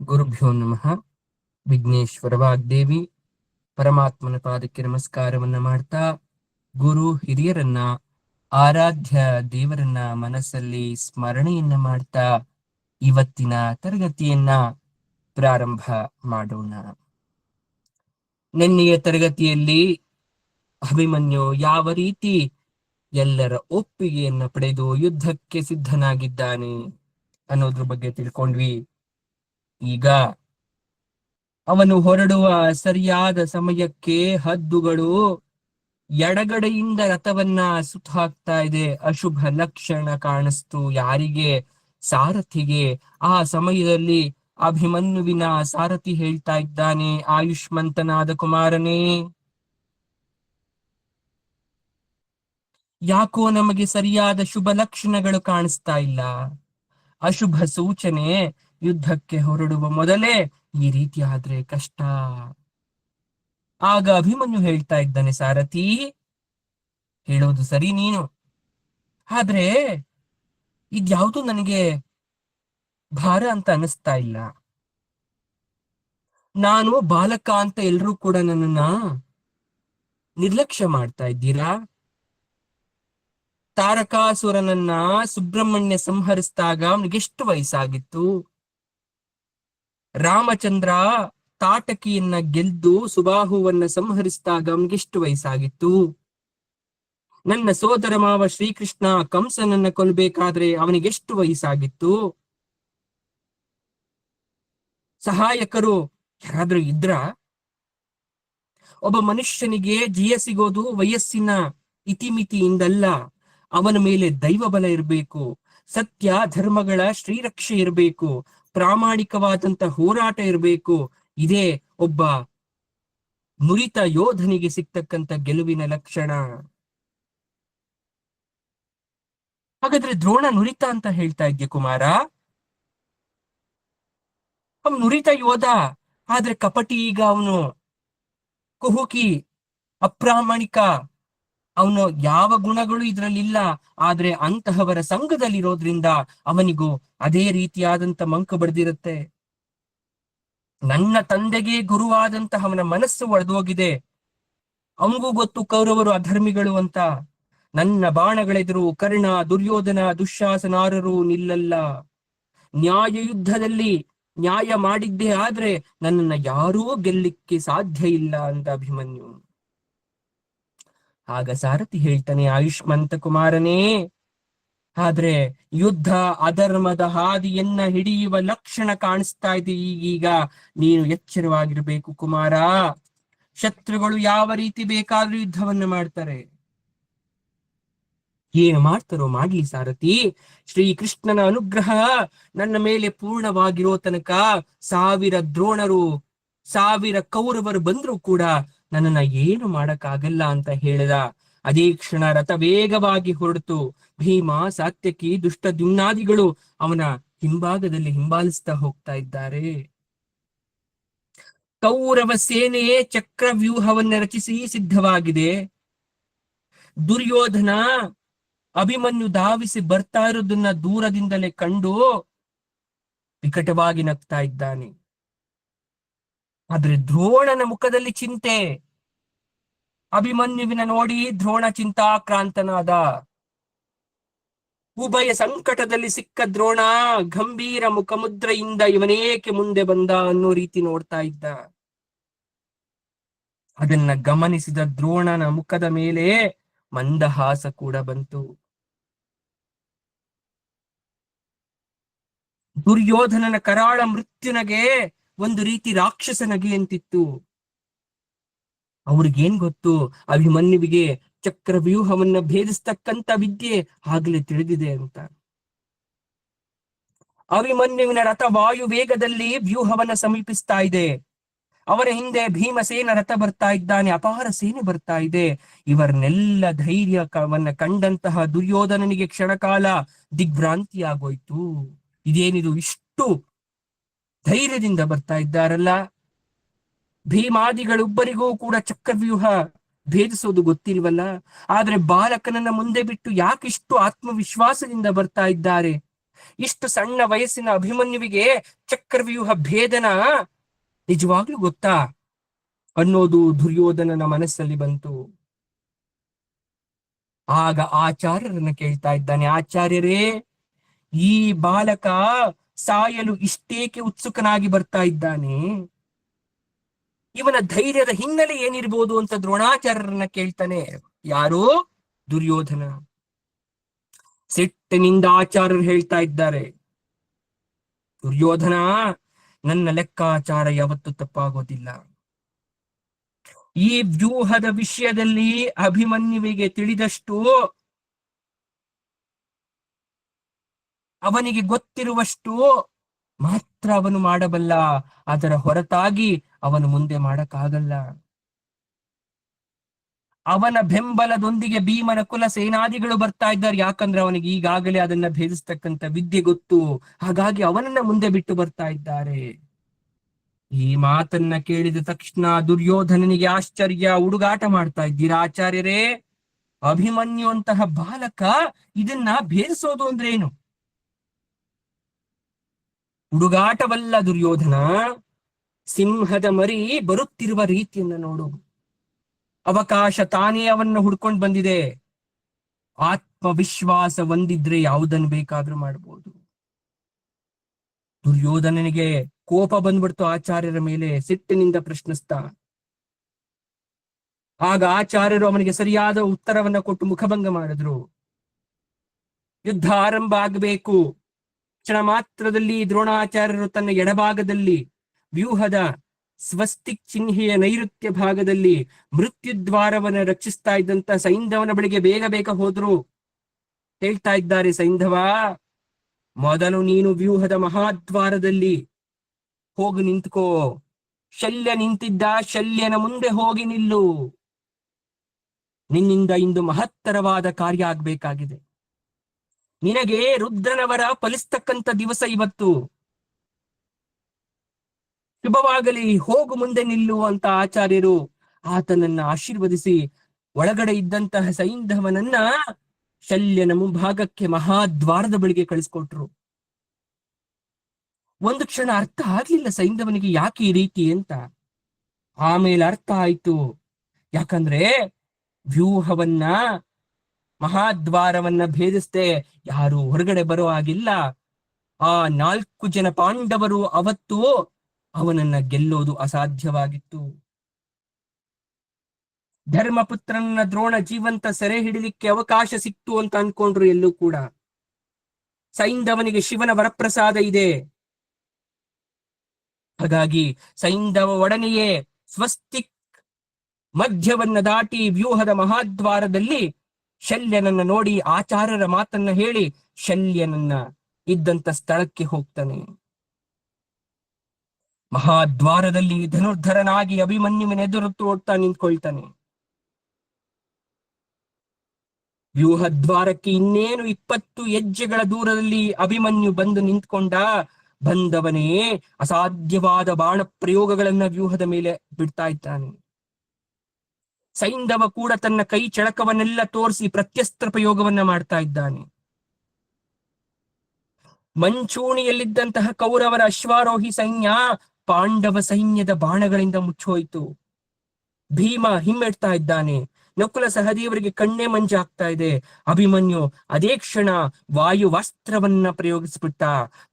ಗುರುಭ್ಯೋ ನಮಃ. ವಿಘ್ನೇಶ್ವರ ವಾಗ್ದೇವಿ ಪರಮಾತ್ಮನ ಪಾದಕ್ಕೆ ನಮಸ್ಕಾರವನ್ನ ಮಾಡ್ತಾ, ಗುರು ಹಿರಿಯರನ್ನ, ಆರಾಧ್ಯ ದೇವರನ್ನ ಮನಸ್ಸಲ್ಲಿ ಸ್ಮರಣೆಯನ್ನ ಮಾಡ್ತಾ ಇವತ್ತಿನ ತರಗತಿಯನ್ನ ಪ್ರಾರಂಭ ಮಾಡೋಣ. ನಿನ್ನೆಯ ತರಗತಿಯಲ್ಲಿ ಅಭಿಮನ್ಯು ಯಾವ ರೀತಿ ಎಲ್ಲರ ಒಪ್ಪಿಗೆಯನ್ನ ಪಡೆದು ಯುದ್ಧಕ್ಕೆ ಸಿದ್ಧನಾಗಿದ್ದಾನೆ ಅನ್ನೋದ್ರ ಬಗ್ಗೆ ತಿಳ್ಕೊಂಡ್ವಿ. ಈಗ ಅವನು ಹೊರಡುವ ಸರಿಯಾದ ಸಮಯಕ್ಕೆ ಹದ್ದುಗಳು ಎಡಗಡೆಯಿಂದ ರಥವನ್ನ ಸುತ್ತ ಹಾಕ್ತಾ ಇದೆ. ಅಶುಭ ಲಕ್ಷಣ ಕಾಣಿಸ್ತು ಯಾರಿಗೆ? ಸಾರಥಿಗೆ. ಆ ಸಮಯದಲ್ಲಿ ಅಭಿಮನ್ಯುವಿನ ಸಾರಥಿ ಹೇಳ್ತಾ ಇದ್ದಾನೆ, ಆಯುಷ್ಮಂತನಾದ ಕುಮಾರನೇ, ಯಾಕೋ ನಮಗೆ ಸರಿಯಾದ ಶುಭ ಲಕ್ಷಣಗಳು ಕಾಣಿಸ್ತಾ ಇಲ್ಲ. ಅಶುಭ ಸೂಚನೆ. ಯುದ್ಧಕ್ಕೆ ಹೊರಡುವ ಮೊದಲೇ ಈ ರೀತಿ ಆದ್ರೆ ಕಷ್ಟ. ಆಗ ಅಭಿಮನ್ಯು ಹೇಳ್ತಾ ಇದ್ದಾನೆ, ಸಾರಥಿ ಹೇಳೋದು ಸರಿ ನೀನು, ಆದ್ರೆ ಇದ್ಯಾವುದು ನನಗೆ ಭಾರ ಅಂತ ಅನಿಸ್ತಾ ಇಲ್ಲ. ನಾನು ಬಾಲಕ ಅಂತ ಎಲ್ರೂ ಕೂಡ ನನ್ನನ್ನ ನಿರ್ಲಕ್ಷ್ಯ ಮಾಡ್ತಾ ಇದ್ದೀರಾ? ತಾರಕಾಸುರನನ್ನ ಸುಬ್ರಹ್ಮಣ್ಯ ಸಂಹರಿಸಿದಾಗ ಅವನಿಗೆ ಎಷ್ಟು ವಯಸ್ಸಾಗಿತ್ತು? ರಾಮಚಂದ್ರ ತಾಟಕಿಯನ್ನ ಗೆದ್ದು ಸುಬಾಹುವನ್ನ ಸಂಹರಿಸಿದಾಗ ಅವನಿಗೆಷ್ಟು ವಯಸ್ಸಾಗಿತ್ತು? ನನ್ನ ಸೋದರ ಮಾವ ಶ್ರೀಕೃಷ್ಣ ಕಂಸನನ್ನ ಕೊಲ್ಬೇಕಾದ್ರೆ ಅವನಿಗೆಷ್ಟು ವಯಸ್ಸಾಗಿತ್ತು? ಸಹಾಯಕರು ಯಾರಾದ್ರೂ ಇದ್ರ? ಒಬ್ಬ ಮನುಷ್ಯನಿಗೆ ಜಯ ಸಿಗೋದು ವಯಸ್ಸಿನ ಇತಿಮಿತಿಯಿಂದಲ್ಲ, ಅವನ ಮೇಲೆ ದೈವ ಬಲ ಇರಬೇಕು, ಸತ್ಯ ಧರ್ಮಗಳ ಶ್ರೀರಕ್ಷೆ ಇರಬೇಕು, ಪ್ರಾಮಾಣಿಕವಾದಂತ ಹೋರಾಟ ಇರಬೇಕು. ಇದೇ ಒಬ್ಬ ನುರಿತ ಯೋಧನಿಗೆ ಸಿಗ್ತಕ್ಕಂಥ ಗೆಲುವಿನ ಲಕ್ಷಣ. ಹಾಗಾದ್ರೆ ದ್ರೋಣ ನುರಿತ ಅಂತ ಹೇಳ್ತಾ ಇದ್ಯ ಕುಮಾರ? ಅವನು ನುರಿತ ಯೋಧ, ಆದ್ರೆ ಕಪಟಿ. ಈಗ ಅವನು ಕುಹುಕಿ, ಅಪ್ರಾಮಾಣಿಕ. ಅವನು ಯಾವ ಗುಣಗಳು ಇದ್ರಲ್ಲಿಲ್ಲ, ಆದ್ರೆ ಅಂತಹವರ ಸಂಘದಲ್ಲಿರೋದ್ರಿಂದ ಅವನಿಗೂ ಅದೇ ರೀತಿಯಾದಂತ ಮಂಕು ಬಡ್ದಿರುತ್ತೆ. ನನ್ನ ತಂದೆಗೆ ಗುರುವಾದಂತಹ ಅವನ ಮನಸ್ಸು ಒಡೆದೋಗಿದೆ. ಅವನಿಗೂ ಗೊತ್ತು ಕೌರವರು ಅಧರ್ಮಿಗಳು ಅಂತ. ನನ್ನ ಬಾಣಗಳೆದುರು ಕರ್ಣ, ದುರ್ಯೋಧನ, ದುಶ್ಯಾಸನಾರರು ನಿಲ್ಲಲ್ಲ. ನ್ಯಾಯ ಯುದ್ಧದಲ್ಲಿ ನ್ಯಾಯ ಮಾಡಿದ್ದೇ ಆದ್ರೆ ನನ್ನನ್ನ ಯಾರೂ ಗೆಲ್ಲಿಕ್ಕೆ ಸಾಧ್ಯ ಇಲ್ಲ ಅಂತ ಅಭಿಮನ್ಯು. ಆಗ ಸಾರಥಿ ಹೇಳ್ತಾನೆ, ಆಯುಷ್ಮಂತ ಕುಮಾರನೇ, ಆದ್ರೆ ಯುದ್ಧ ಅಧರ್ಮದ ಹಾದಿಯನ್ನ ಹಿಡಿಯುವ ಲಕ್ಷಣ ಕಾಣಿಸ್ತಾ ಇದೆ ಈಗೀಗ. ನೀನು ಎಚ್ಚರವಾಗಿರ್ಬೇಕು ಕುಮಾರ. ಶತ್ರುಗಳು ಯಾವ ರೀತಿ ಬೇಕಾದ್ರೂ ಯುದ್ಧವನ್ನ ಮಾಡ್ತಾರೆ. ಏನು ಮಾಡ್ತಾರೋ ಮಾಡ್ಲಿ ಸಾರಥಿ, ಶ್ರೀಕೃಷ್ಣನ ಅನುಗ್ರಹ ನನ್ನ ಮೇಲೆ ಪೂರ್ಣವಾಗಿರೋ ತನಕ 1000 ದ್ರೋಣರು 1000 ಕೌರವರು ಬಂದ್ರು ಕೂಡ ನನ್ನನ್ನ ಏನು ಮಾಡಕ್ಕಾಗಲ್ಲ ಅಂತ ಹೇಳಿದ. ಅದೇ ಕ್ಷಣ ರಥ ವೇಗವಾಗಿ ಹೊರಡ್ತು. ಭೀಮ, ಸಾತ್ಯಕಿ, ದುಷ್ಟದ್ಯುಮ್ನಾದಿಗಳು ಅವನ ಹಿಂಭಾಗದಲ್ಲಿ ಹಿಂಬಾಲಿಸ್ತಾ ಹೋಗ್ತಾ ಇದ್ದಾರೆ. ಕೌರವ ಸೇನೆಯೇ ಚಕ್ರವ್ಯೂಹವನ್ನ ರಚಿಸಿ ಸಿದ್ಧವಾಗಿದೆ. ದುರ್ಯೋಧನ ಅಭಿಮನ್ಯು ಧಾವಿಸಿ ಬರ್ತಾ ಇರೋದನ್ನ ದೂರದಿಂದಲೇ ಕಂಡು ವಿಕಟವಾಗಿ ನಗ್ತಾ ಇದ್ದಾನೆ. ಆದ್ರೆ ದ್ರೋಣನ ಮುಖದಲ್ಲಿ ಚಿಂತೆ. ಅಭಿಮನ್ಯುವಿನ ನೋಡಿ ದ್ರೋಣ ಚಿಂತಾಕ್ರಾಂತನಾದ. ಉಭಯ ಸಂಕಟದಲ್ಲಿ ಸಿಕ್ಕ ದ್ರೋಣ ಗಂಭೀರ ಮುಖಮುದ್ರೆಯಿಂದ ಇವನೇಕೆ ಮುಂದೆ ಬಂದ ಅನ್ನೋ ರೀತಿ ನೋಡ್ತಾ ಇದ್ದ. ಅದನ್ನ ಗಮನಿಸಿದ ದ್ರೋಣನ ಮುಖದ ಮೇಲೆ ಮಂದಹಾಸ ಕೂಡ ಬಂತು. ದುರ್ಯೋಧನನ ಕರಾಳ ಮೃತ್ಯುನಗೆ ಒಂದು ರೀತಿ ರಾಕ್ಷಸನಗೆ ಅಂತಿತ್ತು. ಅವ್ರಿಗೇನ್ ಗೊತ್ತು, ಅಭಿಮನ್ಯುವಿಗೆ ಚಕ್ರವ್ಯೂಹವನ್ನ ಭೇದಿಸ್ತಕ್ಕಂತ ವಿದ್ಯೆ ಆಗ್ಲೇ ತಿಳಿದಿದೆ ಅಂತ. ಅಭಿಮನ್ಯುವಿನ ರಥ ವಾಯು ವೇಗದಲ್ಲಿ ವ್ಯೂಹವನ್ನ ಸಮೀಪಿಸ್ತಾ ಇದೆ. ಅವರ ಹಿಂದೆ ಭೀಮಸೇನ ರಥ ಬರ್ತಾ ಇದ್ದಾನೆ, ಅಪಾರ ಸೇನೆ ಬರ್ತಾ ಇದೆ. ಇವರನ್ನೆಲ್ಲ ಧೈರ್ಯವನ್ನ ಕಂಡಂತಹ ದುರ್ಯೋಧನನಿಗೆ ಕ್ಷಣಕಾಲ ದಿಗ್ಭ್ರಾಂತಿಯಾಗೋಯ್ತು. ಇದೇನಿದು, ಇಷ್ಟು ಧೈರ್ಯದಿಂದ ಬರ್ತಾ ಇದ್ದಾರಲ್ಲ. ಭೀಮಾದಿಗಳೊಬ್ಬರಿಗೂ ಕೂಡ ಚಕ್ರವ್ಯೂಹ ಭೇದಿಸೋದು ಗೊತ್ತಿಲ್ವಲ್ಲ. ಆದ್ರೆ ಬಾಲಕನನ್ನ ಮುಂದೆ ಬಿಟ್ಟು ಯಾಕಿಷ್ಟು ಆತ್ಮವಿಶ್ವಾಸದಿಂದ ಬರ್ತಾ ಇದ್ದಾರೆ? ಇಷ್ಟು ಸಣ್ಣ ವಯಸ್ಸಿನ ಅಭಿಮನ್ಯುವಿಗೆ ಚಕ್ರವ್ಯೂಹ ಭೇದನ ನಿಜವಾಗ್ಲೂ ಗೊತ್ತಾ ಅನ್ನೋದು ದುರ್ಯೋಧನನ ಮನಸ್ಸಲ್ಲಿ ಬಂತು. ಆಗ ಆಚಾರ್ಯರನ್ನ ಕೇಳ್ತಾ ಇದ್ದಾನೆ, ಆಚಾರ್ಯರೇ, ಈ ಬಾಲಕ ಸಾಯಲು ಇಷ್ಟೇಕೆ ಉತ್ಸುಕನಾಗಿ ಬರ್ತಾ ಇದ್ದಾನೆ? ಇವನ ಧೈರ್ಯದ ಹಿನ್ನೆಲೆ ಏನಿರ್ಬೋದು ಅಂತ ದ್ರೋಣಾಚಾರ್ಯರನ್ನ ಕೇಳ್ತಾನೆ. ಯಾರು? ದುರ್ಯೋಧನ. ಸಿಟ್ಟಿನಿಂದ ಆಚಾರ್ಯರು ಹೇಳ್ತಾ ಇದ್ದಾರೆ, ದುರ್ಯೋಧನ, ನನ್ನ ಲೆಕ್ಕಾಚಾರ ಯಾವತ್ತೂ ತಪ್ಪಾಗೋದಿಲ್ಲ. ಈ ವ್ಯೂಹದ ವಿಷಯದಲ್ಲಿ ಅಭಿಮನ್ಯುವಿಗೆ ತಿಳಿದಷ್ಟು, ಅವನಿಗೆ ಗೊತ್ತಿರುವಷ್ಟು ಮಾತ್ರ ಅವನು ಮಾಡಬಲ್ಲ. ಅದರ ಹೊರತಾಗಿ ಅವನು ಮುಂದೆ ಮಾಡಕ್ಕಾಗಲ್ಲ. ಅವನ ಬೆಂಬಲದೊಂದಿಗೆ ಭೀಮನ ಕುಲ ಸೇನಾದಿಗಳು ಬರ್ತಾ ಇದ್ದಾರೆ. ಯಾಕಂದ್ರೆ ಅವನಿಗೆ ಈಗಾಗಲೇ ಅದನ್ನ ಭೇದಿಸ್ತಕ್ಕಂಥ ವಿದ್ಯೆ ಗೊತ್ತು. ಹಾಗಾಗಿ ಅವನನ್ನ ಮುಂದೆ ಬಿಟ್ಟು ಬರ್ತಾ ಇದ್ದಾರೆ. ಈ ಮಾತನ್ನ ಕೇಳಿದ ತಕ್ಷಣ ದುರ್ಯೋಧನನಿಗೆ ಆಶ್ಚರ್ಯ. ಹುಡುಗಾಟ ಮಾಡ್ತಾ ಇದ್ದೀರಾ ಆಚಾರ್ಯರೇ? ಅಭಿಮನ್ಯು ಅಂತಹ ಬಾಲಕ ಇದನ್ನ ಭೇದಿಸೋದು ಅಂದ್ರೆ ಏನು? ಹುಡುಗಾಟವಲ್ಲ ದುರ್ಯೋಧನ, ಸಿಂಹದ ಮರಿ ಬರುತ್ತಿರುವ ರೀತಿಯನ್ನ ನೋಡು. ಅವಕಾಶ ತಾನೇ ಅವನ್ನ ಹುಡ್ಕೊಂಡು ಬಂದಿದೆ. ಆತ್ಮವಿಶ್ವಾಸ ಹೊಂದಿದ್ರೆ ಯಾವುದನ್ನು ಬೇಕಾದ್ರೂ ಮಾಡಬಹುದು. ದುರ್ಯೋಧನನಿಗೆ ಕೋಪ ಬಂದ್ಬಿಡ್ತು ಆಚಾರ್ಯರ ಮೇಲೆ. ಸಿಟ್ಟಿನಿಂದ ಪ್ರಶ್ನಿಸ್ತಾ, ಆಗ ಆಚಾರ್ಯರು ಅವನಿಗೆ ಸರಿಯಾದ ಉತ್ತರವನ್ನ ಕೊಟ್ಟು ಮುಖಭಂಗ ಮಾಡಿದ್ರು. ಯುದ್ಧ ಆರಂಭ ಆಗಬೇಕು. ಕ್ಷಣ ಮಾತ್ರದಲ್ಲಿ ದ್ರೋಣಾಚಾರ್ಯರು ತನ್ನ ಎಡಭಾಗದಲ್ಲಿ ವ್ಯೂಹದ ಸ್ವಸ್ತಿಕ್ ಚಿಹ್ನೆಯ ನೈಋತ್ಯ ಭಾಗದಲ್ಲಿ ಮೃತ್ಯುದ್ವಾರವನ್ನ ರಕ್ಷಿಸ್ತಾ ಇದ್ದಂತ ಸೈಂಧವನ ಬಳಿಗೆ ಬೇಗ ಬೇಗ ಹೋದ್ರು. ಹೇಳ್ತಾ ಇದ್ದಾರೆ, ಸೈಂಧವ, ಮೊದಲು ನೀನು ವ್ಯೂಹದ ಮಹಾದ್ವಾರದಲ್ಲಿ ಹೋಗಿ ನಿಂತ್ಕೋ. ಶಲ್ಯ ನಿಂತಿದ್ದ, ಶಲ್ಯನ ಮುಂದೆ ಹೋಗಿ ನಿಲ್ಲು. ನಿನ್ನಿಂದ ಇಂದು ಮಹತ್ತರವಾದ ಕಾರ್ಯ ಆಗ್ಬೇಕಾಗಿದೆ. ನಿನಗೆ ರುದ್ರನವರ ಫಲಿಸ್ತಕ್ಕಂಥ ದಿವಸ ಇವತ್ತು. ಶುಭವಾಗಲಿ, ಹೋಗು, ಮುಂದೆ ನಿಲ್ಲು ಅಂತ ಆಚಾರ್ಯರು ಆತನನ್ನ ಆಶೀರ್ವದಿಸಿ ಒಳಗಡೆ ಇದ್ದಂತಹ ಸೈಂಧವನನ್ನ ಶಲ್ಯನ ಮುಂಭಾಗಕ್ಕೆ ಮಹಾದ್ವಾರದ ಬಳಿಗೆ ಕಳಿಸ್ಕೊಟ್ರು. ಒಂದು ಕ್ಷಣ ಅರ್ಥ ಆಗ್ಲಿಲ್ಲ ಸೈಂಧವನಿಗೆ ಯಾಕೆ ಈ ರೀತಿ ಅಂತ. ಆಮೇಲೆ ಅರ್ಥ ಆಯ್ತು. ಯಾಕಂದ್ರೆ ವ್ಯೂಹವನ್ನ, ಮಹಾದ್ವಾರವನ್ನ ಭೇದಿಸ್ದೆ ಯಾರು ಹೊರಗಡೆ ಬರೋ ಹಾಗಿಲ್ಲ. ಆ 4 ಜನ ಪಾಂಡವರು ಅವತ್ತು ಅವನನ್ನ ಗೆಲ್ಲೋದು ಅಸಾಧ್ಯವಾಗಿತ್ತು. ಧರ್ಮಪುತ್ರನ ದ್ರೋಣ ಜೀವಂತ ಸೆರೆ ಹಿಡಿಲಿಕ್ಕೆ ಅವಕಾಶ ಸಿಕ್ತು ಅಂತ ಅನ್ಕೊಂಡ್ರು ಎಲ್ಲೂ ಕೂಡ. ಸೈಂಧವನಿಗೆ ಶಿವನ ವರಪ್ರಸಾದ ಇದೆ. ಹಾಗಾಗಿ ಸೈಂಧವ ಒಡನೆಯೇ ಸ್ವಸ್ತಿಕ್ ಮಧ್ಯವನ್ನ ದಾಟಿ ವ್ಯೂಹದ ಮಹಾದ್ವಾರದಲ್ಲಿ ಶಲ್ಯನನ್ನ ನೋಡಿ ಆಚಾರ್ಯರ ಮಾತನ್ನ ಹೇಳಿ ಶಲ್ಯನನ್ನ ಇದ್ದಂತ ಸ್ಥಳಕ್ಕೆ ಹೋಗ್ತಾನೆ. ಮಹಾದ್ವಾರದಲ್ಲಿ ಧನುರ್ಧರನಾಗಿ ಅಭಿಮನ್ಯುವಿನ ಎದುರು ಓಡ್ತಾ ನಿಂತ್ಕೊಳ್ತಾನೆ. ವ್ಯೂಹದ್ವಾರಕ್ಕೆ ಇನ್ನೇನು 20 ಹೆಜ್ಜೆಗಳ ದೂರದಲ್ಲಿ ಅಭಿಮನ್ಯು ಬಂದು ನಿಂತ್ಕೊಂಡ. ಬಂದವನೇ ಅಸಾಧ್ಯವಾದ ಬಾಣ ಪ್ರಯೋಗಗಳನ್ನ ವ್ಯೂಹದ ಮೇಲೆ ಬಿಡ್ತಾ ಇದ್ದಾನೆ. ಸೈಂಧವ ಕೂಡ ತನ್ನ ಕೈ ಚಳಕವನ್ನೆಲ್ಲ ತೋರಿಸಿ ಪ್ರತ್ಯಸ್ತ್ರ ಪ್ರಯೋಗವನ್ನ ಮಾಡ್ತಾ ಇದ್ದಾನೆ. ಮಂಚೂಣಿಯಲ್ಲಿದ್ದಂತಹ ಕೌರವರ ಅಶ್ವಾರೋಹಿ ಸೈನ್ಯ ಪಾಂಡವ ಸೈನ್ಯದ ಬಾಣಗಳಿಂದ ಮುಚ್ಚೋಯ್ತು. ಭೀಮ ಹಿಮ್ಮೆಡ್ತಾ ಇದ್ದಾನೆ. ನಕುಲ ಸಹದೇವರಿಗೆ ಕಣ್ಣೇ ಮಂಜಾಗ್ತಾ ಇದೆ. ಅಭಿಮನ್ಯು ಅದೇ ಕ್ಷಣ ವಾಯುವಾಸ್ತ್ರವನ್ನ ಪ್ರಯೋಗಿಸ್ಬಿಟ್ಟ.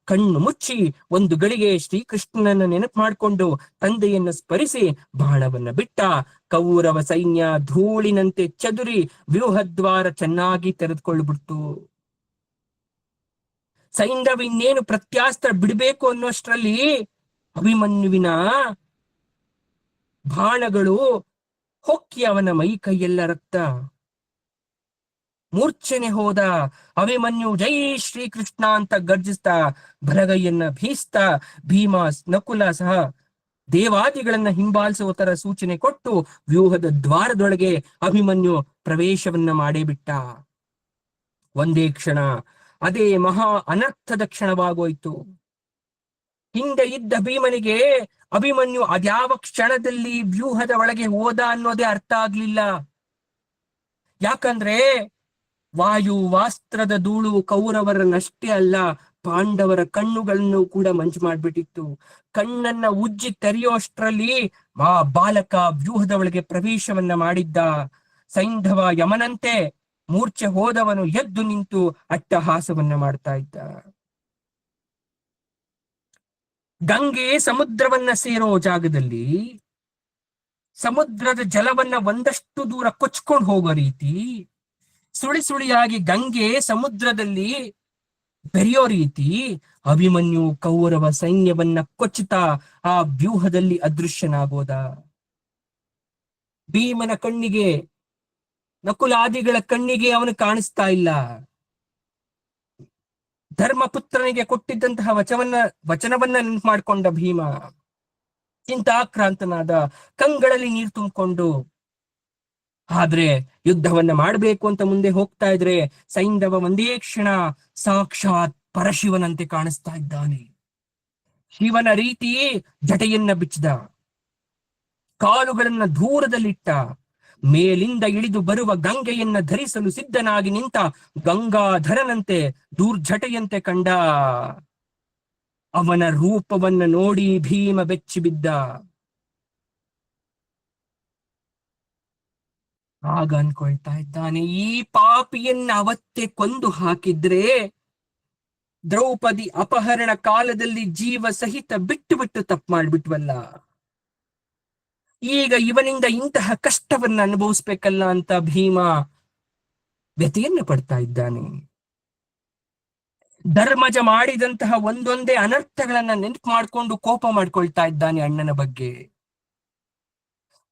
ಕಣ್ಣು ಮುಚ್ಚಿ ಒಂದು ಗಳಿಗೆ ಶ್ರೀಕೃಷ್ಣನನ್ನ ನೆನಪು ಮಾಡಿಕೊಂಡು ತಂದೆಯನ್ನ ಸ್ಮರಿಸಿ ಬಾಣವನ್ನ ಬಿಟ್ಟ. ಕೌರವ ಸೈನ್ಯ ಧೂಳಿನಂತೆ ಚದುರಿ ವ್ಯೂಹದ್ವಾರ ಚೆನ್ನಾಗಿ ತೆರೆದುಕೊಳ್ಳುಬಿಡ್ತು. ಸೈಂಧವ ಇನ್ನೇನು ಪ್ರತ್ಯಾಸ್ತ್ರ ಬಿಡಬೇಕು ಅನ್ನೋಷ್ಟರಲ್ಲಿ ಅಭಿಮನ್ಯುವಿನ ಬಾಣಗಳು ಹೊಕ್ಕಿ ಅವನ ಮೈ ಕೈಯೆಲ್ಲ ರಕ್ತ. ಮೂರ್ಛನೆ ಹೋದ. ಅಭಿಮನ್ಯು ಜೈ ಶ್ರೀಕೃಷ್ಣ ಅಂತ ಗರ್ಜಿಸ್ತಾ ಬಲಗೈಯನ್ನ ಬೀಸ್ತಾ ಭೀಮ, ನಕುಲ ಸಹ ದೇವಾದಿಗಳನ್ನ ಹಿಂಬಾಲಿಸುವ ತರ ಸೂಚನೆ ಕೊಟ್ಟು ವ್ಯೂಹದ ದ್ವಾರದೊಳಗೆ ಅಭಿಮನ್ಯು ಪ್ರವೇಶವನ್ನ ಮಾಡೇ ಬಿಟ್ಟ. ಒಂದೇ ಕ್ಷಣ ಅದೇ ಮಹಾ ಅನರ್ಥದ ಕ್ಷಣವಾಗೋಯ್ತು. ಹಿಂದೆ ಇದ್ದ ಭೀಮನಿಗೆ ಅಭಿಮನ್ಯು ಅದ್ಯಾವ ಕ್ಷಣದಲ್ಲಿ ವ್ಯೂಹದ ಒಳಗೆ ಹೋದ ಅನ್ನೋದೇ ಅರ್ಥ ಆಗ್ಲಿಲ್ಲ. ಯಾಕಂದ್ರೆ ವಾಯು ವಾಸ್ತ್ರದ ಧೂಳು ಕೌರವರನ್ನಷ್ಟೇ ಅಲ್ಲ, ಪಾಂಡವರ ಕಣ್ಣುಗಳನ್ನು ಕೂಡ ಮಂಜು ಮಾಡ್ಬಿಟ್ಟಿತ್ತು. ಕಣ್ಣನ್ನ ಉಜ್ಜಿ ತೆರೆಯೋಷ್ಟರಲ್ಲಿ ಆ ಬಾಲಕ ವ್ಯೂಹದ ಒಳಗೆ ಪ್ರವೇಶವನ್ನ ಮಾಡಿದ್ದ. ಸೈಂಧವ ಯಮನಂತೆ ಮೂರ್ಛೆ ಹೋದವನು ಎದ್ದು ನಿಂತು ಅಟ್ಟಹಾಸವನ್ನ ಮಾಡ್ತಾ ಇದ್ದ. ಗಂಗೆ ಸಮುದ್ರವನ್ನ ಸೇರೋ ಜಾಗದಲ್ಲಿ ಸಮುದ್ರದ ಜಲವನ್ನ ಒಂದಷ್ಟು ದೂರ ಕೊಚ್ಕೊಂಡು ಹೋಗೋ ರೀತಿ ಸುಳಿ ಸುಳಿಯಾಗಿ ಗಂಗೆ ಸಮುದ್ರದಲ್ಲಿ ಬೆರೆಯೋ ರೀತಿ ಅಭಿಮನ್ಯು ಕೌರವ ಸೈನ್ಯವನ್ನ ಕೊಚ್ಚುತ್ತಾ ಆ ವ್ಯೂಹದಲ್ಲಿ ಅದೃಶ್ಯನಾಗೋದ. ಭೀಮನ ಕಣ್ಣಿಗೆ, ನಕುಲಾದಿಗಳ ಕಣ್ಣಿಗೆ ಅವನು ಕಾಣಿಸ್ತಾ ಇಲ್ಲ. ಧರ್ಮಪುತ್ರನಿಗೆ ಕೊಟ್ಟಿದ್ದಂತಹ ವಚನವನ್ನ ನೆನಪು ಮಾಡ್ಕೊಂಡ ಭೀಮ ಚಿಂತಾಕ್ರಾಂತನಾದ, ಕಂಗಳಲ್ಲಿ ನೀರು ತುಂಬಿಕೊಂಡು. ಆದ್ರೆ ಯುದ್ಧವನ್ನ ಮಾಡಬೇಕು ಅಂತ ಮುಂದೆ ಹೋಗ್ತಾ ಇದ್ರೆ ಸೈಂಧವ ಒಂದೇ ಕ್ಷಣ ಸಾಕ್ಷಾತ್ ಪರಶಿವನಂತೆ ಕಾಣಿಸ್ತಾ ಇದ್ದಾನೆ. ಶಿವನ ರೀತಿ ಜಟೆಯನ್ನ ಬಿಚ್ಚಿದ, ಕಾಲುಗಳನ್ನ ದೂರದಲ್ಲಿಟ್ಟ, ಮೇಲಿಂದ ಇಳಿದು ಬರುವ ಗಂಗೆಯನ್ನ ಧರಿಸಲು ಸಿದ್ಧನಾಗಿ ನಿಂತ ಗಂಗಾಧರನಂತೆ ದೂರ್ಜಟೆಯಂತೆ ಕಂಡ. ಅವನ ರೂಪವನ್ನ ನೋಡಿ ಭೀಮ ಬೆಚ್ಚಿ ಬಿದ್ದ. ಆಗ ಅನ್ಕೊಳ್ತಾ ಇದ್ದಾನೆ, ಈ ಪಾಪಿಯನ್ನ ಅವತ್ತೇ ಕೊಂದು ಹಾಕಿದ್ರೆ ದ್ರೌಪದಿ ಅಪಹರಣ ಕಾಲದಲ್ಲಿ ಜೀವ ಸಹಿತ ಬಿಟ್ಟು ಬಿಟ್ಟು ತಪ್ಪು ಮಾಡ್ಬಿಟ್ವಲ್ಲ, ಈಗ ಇವನಿಂದ ಇಂತಹ ಕಷ್ಟವನ್ನ ಅನುಭವಿಸ್ಬೇಕಲ್ಲ ಅಂತ ಭೀಮ ವ್ಯಥೆಯನ್ನ ಪಡ್ತಾ ಇದ್ದಾನೆ. ಧರ್ಮಜ ಮಾಡಿದಂತಹ ಒಂದೊಂದೇ ಅನರ್ಥಗಳನ್ನ ನೆನಪು ಮಾಡ್ಕೊಂಡು ಕೋಪ ಮಾಡ್ಕೊಳ್ತಾ ಇದ್ದಾನೆ ಅಣ್ಣನ ಬಗ್ಗೆ.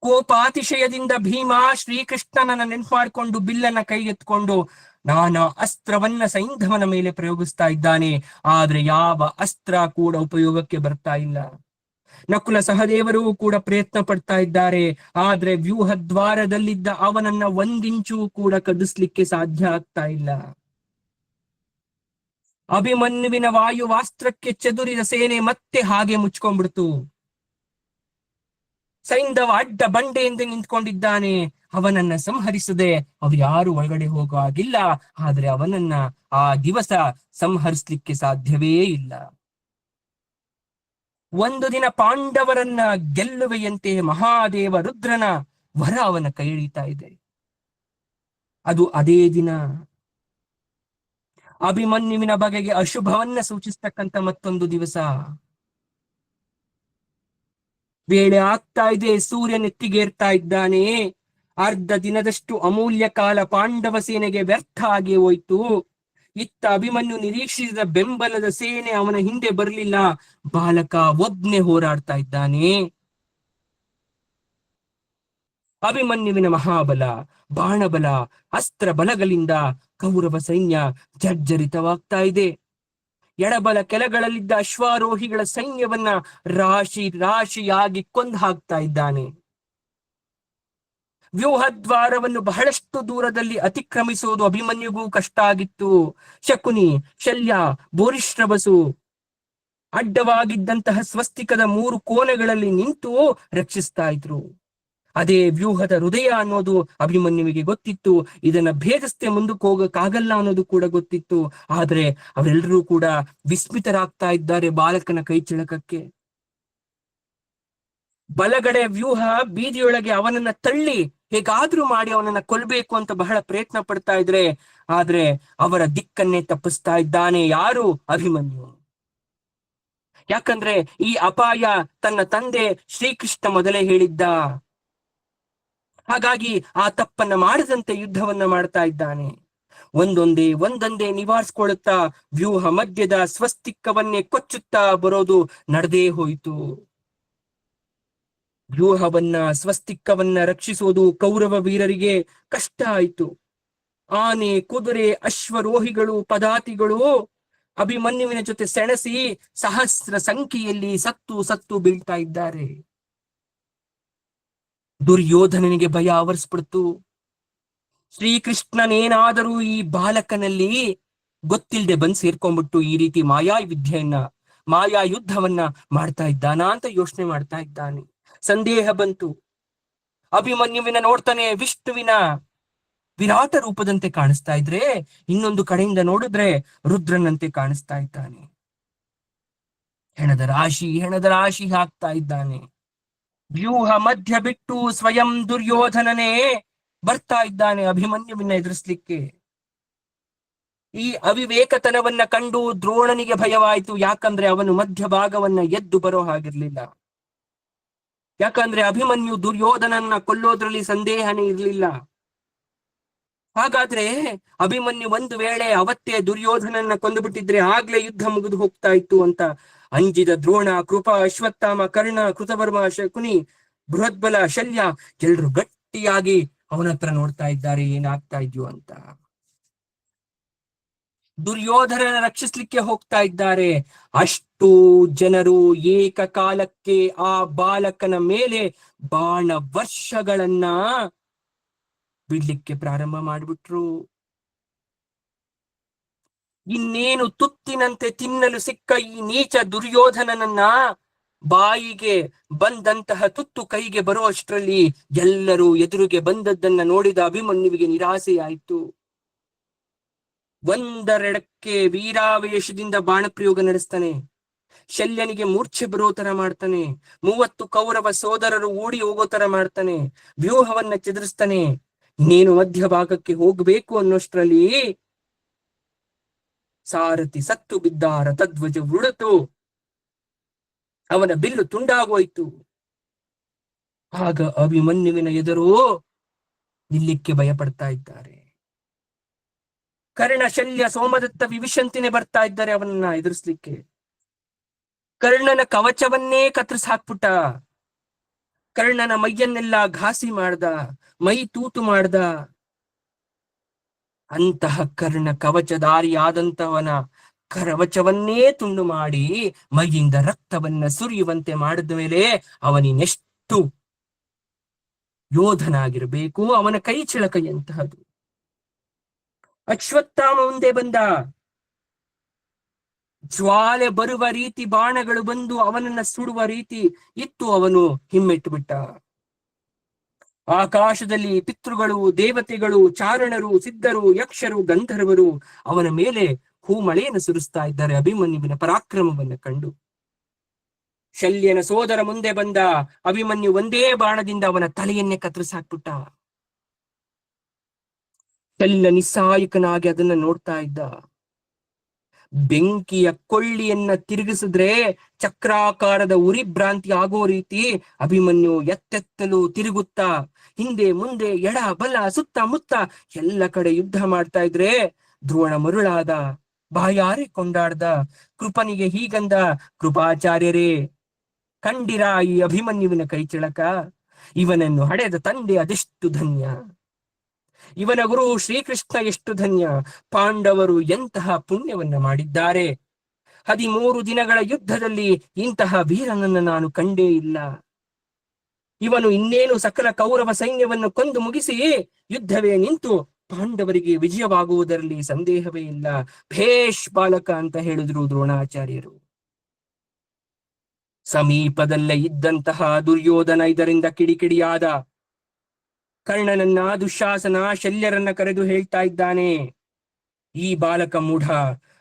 ಕೋಪಾತಿಶಯದಿಂದ ಭೀಮ ಶ್ರೀಕೃಷ್ಣನನ್ನ ನೆನಪು ಮಾಡಿಕೊಂಡು ಬಿಲ್ಲನ್ನ ಕೈಗೆತ್ಕೊಂಡು ನಾನಾ ಅಸ್ತ್ರವನ್ನ ಸೈಂಧವನ ಮೇಲೆ ಪ್ರಯೋಗಿಸ್ತಾ ಇದ್ದಾನೆ. ಆದ್ರೆ ಯಾವ ಅಸ್ತ್ರ ಕೂಡ ಉಪಯೋಗಕ್ಕೆ ಬರ್ತಾ ಇಲ್ಲ. ನಕುಲ ಸಹದೇವರು ಕೂಡ ಪ್ರಯತ್ನ ಪಡ್ತಾ ಇದ್ದಾರೆ, ಆದ್ರೆ ವ್ಯೂಹ ದ್ವಾರದಲ್ಲಿದ್ದ ಅವನನ್ನ ಒಂದಿಂಚು ಕೂಡ ಕದಿಸ್ಲಿಕ್ಕೆ ಸಾಧ್ಯ ಆಗ್ತಾ ಇಲ್ಲ. ಅಭಿಮನ್ಯುವಿನ ವಾಯುವಾಸ್ತ್ರಕ್ಕೆ ಚದುರಿದ ಸೇನೆ ಮತ್ತೆ ಹಾಗೆ ಮುಚ್ಕೊಂಡ್ಬಿಡ್ತು. ಸೈಂಧವ ಅಡ್ಡ ಬಂಡೆಯಿಂದ ನಿಂತ್ಕೊಂಡಿದ್ದಾನೆ. ಅವನನ್ನ ಸಂಹರಿಸದೆ ಅವ್ರು ಯಾರು ಒಳಗಡೆ ಹೋಗೋ ಆಗಿಲ್ಲ. ಆದ್ರೆ ಅವನನ್ನ ಆ ದಿವಸ ಸಂಹರಿಸ್ಲಿಕ್ಕೆ ಸಾಧ್ಯವೇ ಇಲ್ಲ. ಒಂದು ದಿನ ಪಾಂಡವರನ್ನ ಗೆಲ್ಲುವೆಯಂತೆ ಮಹಾದೇವ ರುದ್ರನ ವರ ಅವನ ಕೈ ಹಿಡಿತಾ ಇದೆ. ಅದು ಅದೇ ದಿನ ಅಭಿಮನ್ಯುವಿನ ಬಗೆಗೆ ಅಶುಭವನ್ನ ಸೂಚಿಸ್ತಕ್ಕಂಥ ಮತ್ತೊಂದು ದಿವಸ. ವೇಳೆ ಆಗ್ತಾ ಇದೆ, ಸೂರ್ಯ ನೆತ್ತಿಗೇರ್ತಾ ಇದ್ದಾನೆ. ಅರ್ಧ ದಿನದಷ್ಟು ಅಮೂಲ್ಯ ಕಾಲ ಪಾಂಡವ ಸೇನೆಗೆ ವ್ಯರ್ಥ ಆಗಿ ಹೋಯ್ತು. ಇತ್ತ ಅಭಿಮನ್ಯು ನಿರೀಕ್ಷಿಸಿದ ಬೆಂಬಲದ ಸೇನೆ ಅವನ ಹಿಂದೆ ಬರಲಿಲ್ಲ. ಬಾಲಕ ಒಬ್ನೇ ಹೋರಾಡ್ತಾ ಇದ್ದಾನೆ. ಅಭಿಮನ್ಯುವಿನ ಮಹಾಬಲ, ಬಾಣಬಲ, ಅಸ್ತ್ರ ಬಲಗಳಿಂದ ಕೌರವ ಸೈನ್ಯ ಜರ್ಜರಿತವಾಗ್ತಾ ಇದೆ. ಎಡಬಲ ಕೆಳಗಳಲ್ಲಿದ್ದ ಅಶ್ವಾರೋಹಿಗಳ ಸೈನ್ಯವನ್ನ ರಾಶಿ ರಾಶಿಯಾಗಿ ಕೊಂದು ಹಾಕ್ತಾ ಇದ್ದಾನೆ. ವ್ಯೂಹದ್ವಾರವನ್ನು ಬಹಳಷ್ಟು ದೂರದಲ್ಲಿ ಅತಿಕ್ರಮಿಸುವುದು ಅಭಿಮನ್ಯುಗೂ ಕಷ್ಟ ಆಗಿತ್ತು. ಶಕುನಿ, ಶಲ್ಯ, ಬೋರಿಶ್ರವಸು ಅಡ್ಡವಾಗಿದ್ದಂತಹ ಸ್ವಸ್ತಿಕದ 3 ಕೋಣೆಗಳಲ್ಲಿ ನಿಂತು ರಕ್ಷಿಸ್ತಾ ಇದ್ರು. ಅದೇ ವ್ಯೂಹದ ಹೃದಯ ಅನ್ನೋದು ಅಭಿಮನ್ಯುವಿಗೆ ಗೊತ್ತಿತ್ತು. ಇದನ್ನ ಭೇದಿಸದೆ ಮುಂದಕ್ಕೆ ಹೋಗಕ್ಕಾಗಲ್ಲ ಅನ್ನೋದು ಕೂಡ ಗೊತ್ತಿತ್ತು. ಆದ್ರೆ ಅವರೆಲ್ಲರೂ ಕೂಡ ವಿಸ್ಮಿತರಾಗ್ತಾ ಇದ್ದಾರೆ ಬಾಲಕನ ಕೈ ಚಿಳಕಕ್ಕೆ. ಬಲಗಡೆ ವ್ಯೂಹ ಬೀದಿಯೊಳಗೆ ಅವನನ್ನ ತಳ್ಳಿ ಹೇಗಾದ್ರೂ ಮಾಡಿ ಅವನನ್ನ ಕೊಲ್ಬೇಕು ಅಂತ ಬಹಳ ಪ್ರಯತ್ನ ಪಡ್ತಾ ಇದ್ರೆ, ಆದ್ರೆ ಅವರ ದಿಕ್ಕನ್ನೇ ತಪ್ಪಿಸ್ತಾ ಇದ್ದಾನೆ ಯಾರು? ಅಭಿಮನ್ಯು. ಯಾಕಂದ್ರೆ ಈ ಅಪಾಯ ತನ್ನ ತಂದೆ ಶ್ರೀಕೃಷ್ಣ ಮೊದಲೇ ಹೇಳಿದ್ದ. ಹಾಗಾಗಿ ಆ ತಪ್ಪನ್ನ ಮಾಡದಂತೆ ಯುದ್ಧವನ್ನ ಮಾಡ್ತಾ ಇದ್ದಾನೆ. ಒಂದೊಂದೇ ನಿವಾರಿಸ್ಕೊಳ್ಳುತ್ತಾ ವ್ಯೂಹ ಮಧ್ಯದ ಸ್ವಸ್ತಿಕವನ್ನೇ ಕೊಚ್ಚುತ್ತಾ ಬರೋದು ನಡೆದೇ ಹೋಯಿತು. ವ್ಯೂಹವನ್ನ ಸ್ವಸ್ತಿಕವನ್ನ ರಕ್ಷಿಸುವುದು ಕೌರವ ವೀರರಿಗೆ ಕಷ್ಟ ಆಯಿತು. ಆನೆ, ಕುದುರೆ, ಅಶ್ವರೋಹಿಗಳು, ಪದಾತಿಗಳು ಅಭಿಮನ್ಯುವಿನ ಜೊತೆ ಸೆಣಸಿ ಸಹಸ್ರ ಸಂಖ್ಯೆಯಲ್ಲಿ ಸತ್ತು ಬೀಳ್ತಾ ಇದ್ದಾರೆ. ದುರ್ಯೋಧನನಿಗೆ ಭಯ ಆವರಿಸ್ಬಿಡ್ತು. ಶ್ರೀಕೃಷ್ಣನೇನಾದರೂ ಈ ಬಾಲಕನಲ್ಲಿ ಗೊತ್ತಿಲ್ಲದೆ ಬಂದು ಸೇರ್ಕೊಂಡ್ಬಿಟ್ಟು ಈ ರೀತಿ ಮಾಯಾ ಯುದ್ಧವನ್ನ ಮಾಡ್ತಾ ಇದ್ದಾನಾ ಅಂತ ಯೋಚನೆ ಮಾಡ್ತಾ ಇದ್ದಾನೆ. ಸಂದೇಹ ಬಂತು. ಅಭಿಮನ್ಯುವಿನ ನೋಡ್ತಾನೆ ವಿಷ್ಣುವಿನ ವಿರಾಟ ರೂಪದಂತೆ ಕಾಣಿಸ್ತಾ ಇದ್ರೆ, ಇನ್ನೊಂದು ಕಡೆಯಿಂದ ನೋಡಿದ್ರೆ ರುದ್ರನಂತೆ ಕಾಣಿಸ್ತಾ ಇದ್ದಾನೆ. ಹೆಣದ ರಾಶಿ ಹಾಕ್ತಾ ಇದ್ದಾನೆ. ವ್ಯೂಹ ಮಧ್ಯ ಬಿಟ್ಟು ಸ್ವಯಂ ದುರ್ಯೋಧನನೇ ಬರ್ತಾ ಇದ್ದಾನೆ ಅಭಿಮನ್ಯುವಿನ ಎದುರಿಸ್ಲಿಕ್ಕೆ. ಈ ಅವಿವೇಕತನವನ್ನ ಕಂಡು ದ್ರೋಣನಿಗೆ ಭಯವಾಯಿತು. ಯಾಕಂದ್ರೆ ಅವನು ಮಧ್ಯ ಭಾಗವನ್ನ ಎದ್ದು ಬರೋ ಹಾಗಿರ್ಲಿಲ್ಲ. ಯಾಕಂದ್ರೆ ಅಭಿಮನ್ಯು ದುರ್ಯೋಧನನ್ನ ಕೊಲ್ಲೋದ್ರಲ್ಲಿ ಸಂದೇಹನೇ ಇರಲಿಲ್ಲ. ಹಾಗಾದ್ರೆ ಅಭಿಮನ್ಯು ಒಂದು ವೇಳೆ ಅವತ್ತೇ ದುರ್ಯೋಧನನ್ನ ಕೊಂದು ಬಿಟ್ಟಿದ್ರೆ ಆಗ್ಲೇ ಯುದ್ಧ ಮುಗಿದು ಹೋಗ್ತಾ ಇತ್ತು ಅಂತ ಅಂಜಿದ ದ್ರೋಣ, ಕೃಪ, ಅಶ್ವತ್ಥಾಮ, ಕರ್ಣ, ಕೃತವರ್ಮ, ಶಕುನಿ, ಬೃಹದ್ಬಲ, ಶಲ್ಯ ಎಲ್ರು ಗಟ್ಟಿಯಾಗಿ ಅವನ ಹತ್ರ ನೋಡ್ತಾ ಇದ್ದಾರೆ ಏನಾಗ್ತಾ ಇದೆಯೋ ಅಂತ. ದುರ್ಯೋಧನನ ರಕ್ಷಿಸ್ಲಿಕ್ಕೆ ಹೋಗ್ತಾ ಇದ್ದಾರೆ. ಅಷ್ಟು ಜನರು ಏಕಕಾಲಕ್ಕೆ ಆ ಬಾಲಕನ ಮೇಲೆ ಬಾಣ ವರ್ಷಗಳನ್ನ ಬಿಡ್ಲಿಕ್ಕೆ ಪ್ರಾರಂಭ ಮಾಡಿಬಿಟ್ರು. ಇನ್ನೇನು ತುತ್ತಿನಂತೆ ತಿನ್ನಲು ಸಿಕ್ಕ ಈ ನೀಚ ದುರ್ಯೋಧನನನ್ನ ಬಾಯಿಗೆ ಬಂದಂತಹ ತುತ್ತು ಕೈಗೆ ಬರುವಷ್ಟರಲ್ಲಿ ಎಲ್ಲರೂ ಎದುರಿಗೆ ಬಂದದ್ದನ್ನ ನೋಡಿದ ಅಭಿಮನ್ಯುವಿಗೆ ನಿರಾಸೆಯಾಯಿತು. ಒಂದರೆಡಕ್ಕೆ ವೀರಾವೇಶದಿಂದ ಬಾಣಪ್ರಯೋಗ ನಡೆಸ್ತಾನೆ. ಶಲ್ಯನಿಗೆ ಮೂರ್ಛೆ ಬರೋ ತರ ಮಾಡ್ತಾನೆ. 30 ಕೌರವ ಸೋದರರು ಓಡಿ ಹೋಗೋ ತರ ಮಾಡ್ತಾನೆ. ವ್ಯೂಹವನ್ನ ಚದುರಿಸ್ತಾನೆ. ನೀನು ಮಧ್ಯಭಾಗಕ್ಕೆ ಹೋಗ್ಬೇಕು ಅನ್ನೋಷ್ಟ್ರಲ್ಲಿ ಸಾರಥಿ ಸತ್ತು ಬಿದ್ದಾರ ತದ್ವಜ ಉಳಿತು, ಅವನ ಬಿಲ್ಲು ತುಂಡಾಗೋಯ್ತು. ಆಗ ಅಭಿಮನ್ಯುವಿನ ಎದುರು ನಿಲ್ಲಿಕ್ಕೆ ಭಯಪಡ್ತಾ ಇದ್ದಾರೆ. ಕರ್ಣ, ಶಲ್ಯ, ಸೋಮದತ್ತ, ವಿಭೀಷಂತಿನೇ ಬರ್ತಾ ಇದ್ದಾರೆ ಅವನನ್ನ ಎದುರಿಸ್ಲಿಕ್ಕೆ. ಕರ್ಣನ ಕವಚವನ್ನೇ ಕತ್ತರಿಸಿ ಹಾಕ್ಬಿಟ್ಟ. ಕರ್ಣನ ಮೈಯನ್ನೆಲ್ಲ ಘಾಸಿ ಮಾಡ್ದ, ಮೈ ತೂತು ಮಾಡ್ದ. ಅಂತಹ ಕರ್ಣ ಕವಚಧಾರಿಯಾದಂತವನ ಕವಚವನ್ನೇ ತುಂಡು ಮಾಡಿ ಮೈಯಿಂದ ರಕ್ತವನ್ನ ಸುರಿಯುವಂತೆ ಮಾಡಿದ ಮೇಲೆ ಅವನಿನೆಷ್ಟು ಯೋಧನಾಗಿರಬೇಕು. ಅವನ ಕೈ ಚಿಳಕೈಯಂತಹದು. ಅಶ್ವತ್ಥಾಮ ಮುಂದೆ ಬಂದ. ಜ್ವಾಲೆ ಬರುವ ರೀತಿ ಬಾಣಗಳು ಬಂದು ಅವನನ್ನ ಸುಡುವ ರೀತಿ ಇತ್ತು. ಅವನು ಹಿಮ್ಮೆಟ್ಟು ಬಿಟ್ಟ. ಆಕಾಶದಲ್ಲಿ ಪಿತೃಗಳು, ದೇವತೆಗಳು, ಚಾರಣರು, ಸಿದ್ಧರು, ಯಕ್ಷರು, ಗಂಧರ್ವರು ಅವನ ಮೇಲೆ ಹೂಮಳೆಯನ್ನು ಸುರಿಸ್ತಾ ಇದ್ದಾರೆ ಅಭಿಮನ್ಯುವಿನ ಪರಾಕ್ರಮವನ್ನು ಕಂಡು. ಶಲ್ಯನ ಸೋದರ ಮುಂದೆ ಬಂದ. ಅಭಿಮನ್ಯು ಒಂದೇ ಬಾಣದಿಂದ ಅವನ ತಲೆಯನ್ನೇ ಕತ್ತರಿಸಿ ಹಾಕ್ಬಿಟ್ಟ. ಶಲ್ಯ ನಿಸ್ಸಾಯಕನಾಗಿ ಅದನ್ನ ನೋಡ್ತಾ ಇದ್ದ. ಬೆಂಕಿಯ ಕೊಳ್ಳಿಯನ್ನ ತಿರುಗಿಸಿದ್ರೆ ಚಕ್ರಾಕಾರದ ಉರಿಭ್ರಾಂತಿ ಆಗೋ ರೀತಿ ಅಭಿಮನ್ಯು ಎತ್ತೆತ್ತಲು ತಿರುಗುತ್ತಾ ಹಿಂದೆ ಮುಂದೆ ಎಡ ಬಲ ಸುತ್ತ ಮುತ್ತ ಎಲ್ಲ ಕಡೆ ಯುದ್ಧ ಮಾಡ್ತಾ ಇದ್ರೆ ದ್ರೋಣ ಮರುಳಾದ, ಬಾಯಾರೆ ಕೊಂಡಾಡ್ದ. ಕೃಪನಿಗೆ ಹೀಗಂದ, ಕೃಪಾಚಾರ್ಯರೇ, ಕಂಡಿರ ಈ ಅಭಿಮನ್ಯುವಿನ ಕೈ ಚಿಳಕ? ಇವನನ್ನು ಹಡೆದ ತಂದೆ ಅದೆಷ್ಟು ಧನ್ಯ. ಇವನ ಗುರು ಶ್ರೀಕೃಷ್ಣ ಎಷ್ಟು ಧನ್ಯ. ಪಾಂಡವರು ಎಂತಹ ಪುಣ್ಯವನ್ನ ಮಾಡಿದ್ದಾರೆ. 13 ದಿನಗಳ ಯುದ್ಧದಲ್ಲಿ ಇಂತಹ ವೀರನನ್ನು ನಾನು ಕಂಡೇ ಇಲ್ಲ. ಇವನು ಇನ್ನೇನು ಸಕಲ ಕೌರವ ಸೈನ್ಯವನ್ನು ಕೊಂದು ಮುಗಿಸಿ ಯುದ್ಧವೇ ನಿಂತು ಪಾಂಡವರಿಗೆ ವಿಜಯವಾಗುವುದರಲ್ಲಿ ಸಂದೇಹವೇ ಇಲ್ಲ. ಭೇಷ್ ಬಾಲಕ ಅಂತ ಹೇಳಿದ್ರು ದ್ರೋಣಾಚಾರ್ಯರು. ಸಮೀಪದಲ್ಲೇ ಇದ್ದಂತಹ ದುರ್ಯೋಧನ ಇದರಿಂದ ಕಿಡಿಕಿಡಿಯಾದ. ಕರ್ಣನನ್ನ, ದುಶ್ಯಾಸನ, ಶಲ್ಯರನ್ನ ಕರೆದು ಹೇಳ್ತಾ ಇದ್ದಾನೆ, ಈ ಬಾಲಕ ಮೂಢ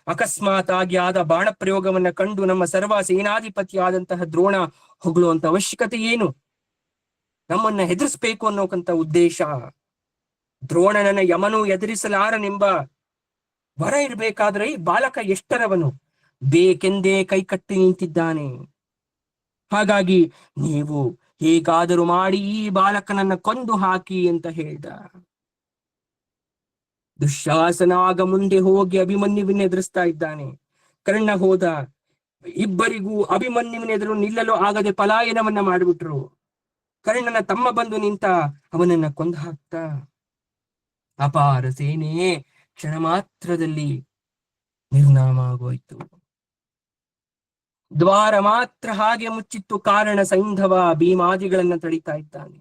ಅಕಸ್ಮಾತ್ ಆಗಿ ಆದ ಬಾಣ ಪ್ರಯೋಗವನ್ನ ಕಂಡು ನಮ್ಮ ಸರ್ವ ಸೇನಾಧಿಪತಿಯಾದಂತಹ ದ್ರೋಣ ಹೊಗಳುವಂತ ಅವಶ್ಯಕತೆ ಏನು? ನಮ್ಮನ್ನ ಹೆದರಿಸ್ಬೇಕು ಅನ್ನೋಕಂತ ಉದ್ದೇಶ. ದ್ರೋಣನನ್ನ ಯಮನು ಎದುರಿಸಲಾರನೆಂಬ ವರ ಇರಬೇಕಾದ್ರೆ ಈ ಬಾಲಕ ಎಷ್ಟರವನು, ಬೇಕೆಂದೇ ಕೈಕಟ್ಟಿ ನಿಂತಿದ್ದಾನೆ. ಹಾಗಾಗಿ ನೀವು ಹೇಗಾದರೂ ಮಾಡಿ ಈ ಬಾಲಕನನ್ನ ಕೊಂದು ಹಾಕಿ ಅಂತ ಹೇಳ್ದ. ದುಶ್ಯಾಸನ ಆಗ ಮುಂದೆ ಹೋಗಿ ಅಭಿಮನ್ಯುವಿನ ಎದುರಿಸ್ತಾ ಇದ್ದಾನೆ. ಕರ್ಣ ಹೋದ. ಇಬ್ಬರಿಗೂ ಅಭಿಮನ್ಯುವಿನ ಎದುರು ನಿಲ್ಲಲು ಆಗದೆ ಪಲಾಯನವನ್ನ ಮಾಡಿಬಿಟ್ರು. ಕರ್ಣನ ತಮ್ಮ ಬಂದು ನಿಂತ, ಅವನನ್ನ ಕೊಂದು ಹಾಕ್ತ. ಅಪಾರ ಸೇನೆ ಕ್ಷಣ ಮಾತ್ರದಲ್ಲಿ ನಿರ್ನಾಮ ಆಗೋಯ್ತು. ದ್ವಾರ ಮಾತ್ರ ಹಾಗೆ ಮುಚ್ಚಿತ್ತು. ಕಾರಣ, ಸೈಂಧವ, ಭೀಮಾದಿಗಳನ್ನ ತಡಿತಾ ಇದ್ದಾನೆ.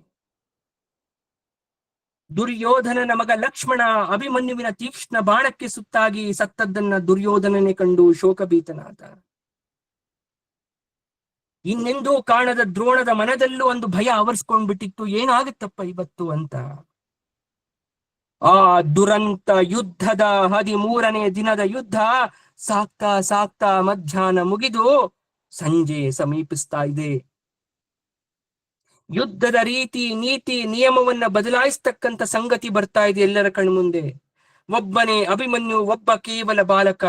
ದುರ್ಯೋಧನನ ಮಗ ಲಕ್ಷ್ಮಣ ಅಭಿಮನ್ಯುವಿನ ತೀಕ್ಷ್ಣ ಬಾಣಕ್ಕೆ ಸುತ್ತಾಗಿ ಸತ್ತದ್ದನ್ನ ದುರ್ಯೋಧನನೇ ಕಂಡು ಶೋಕಭೀತನಾದ. ಇನ್ನೆಂದೂ ಕಾಣದ ದ್ರೋಣದ ಮನದಲ್ಲೂ ಒಂದು ಭಯ ಆವರಿಸ್ಕೊಂಡ್ಬಿಟ್ಟಿತ್ತು, ಏನಾಗುತ್ತಪ್ಪ ಇವತ್ತು ಅಂತ. ಆ ದುರಂತ ಯುದ್ಧದ 13ನೇ ದಿನದ ಯುದ್ಧ ಸಾಕ್ತಾ ಸಾಕ್ತಾ ಮಧ್ಯಾಹ್ನ ಮುಗಿದು ಸಂಜೆ ಸಮೀಪಿಸ್ತಾ ಇದೆ. ಯುದ್ಧದ ರೀತಿ ನೀತಿ ನಿಯಮವನ್ನ ಬದಲಾಯಿಸ್ತಕ್ಕಂಥ ಸಂಗತಿ ಬರ್ತಾ ಇದೆ ಎಲ್ಲರ ಕಣ್ಮುಂದೆ. ಒಬ್ಬನೇ ಅಭಿಮನ್ಯು, ಒಬ್ಬ ಕೇವಲ ಬಾಲಕ,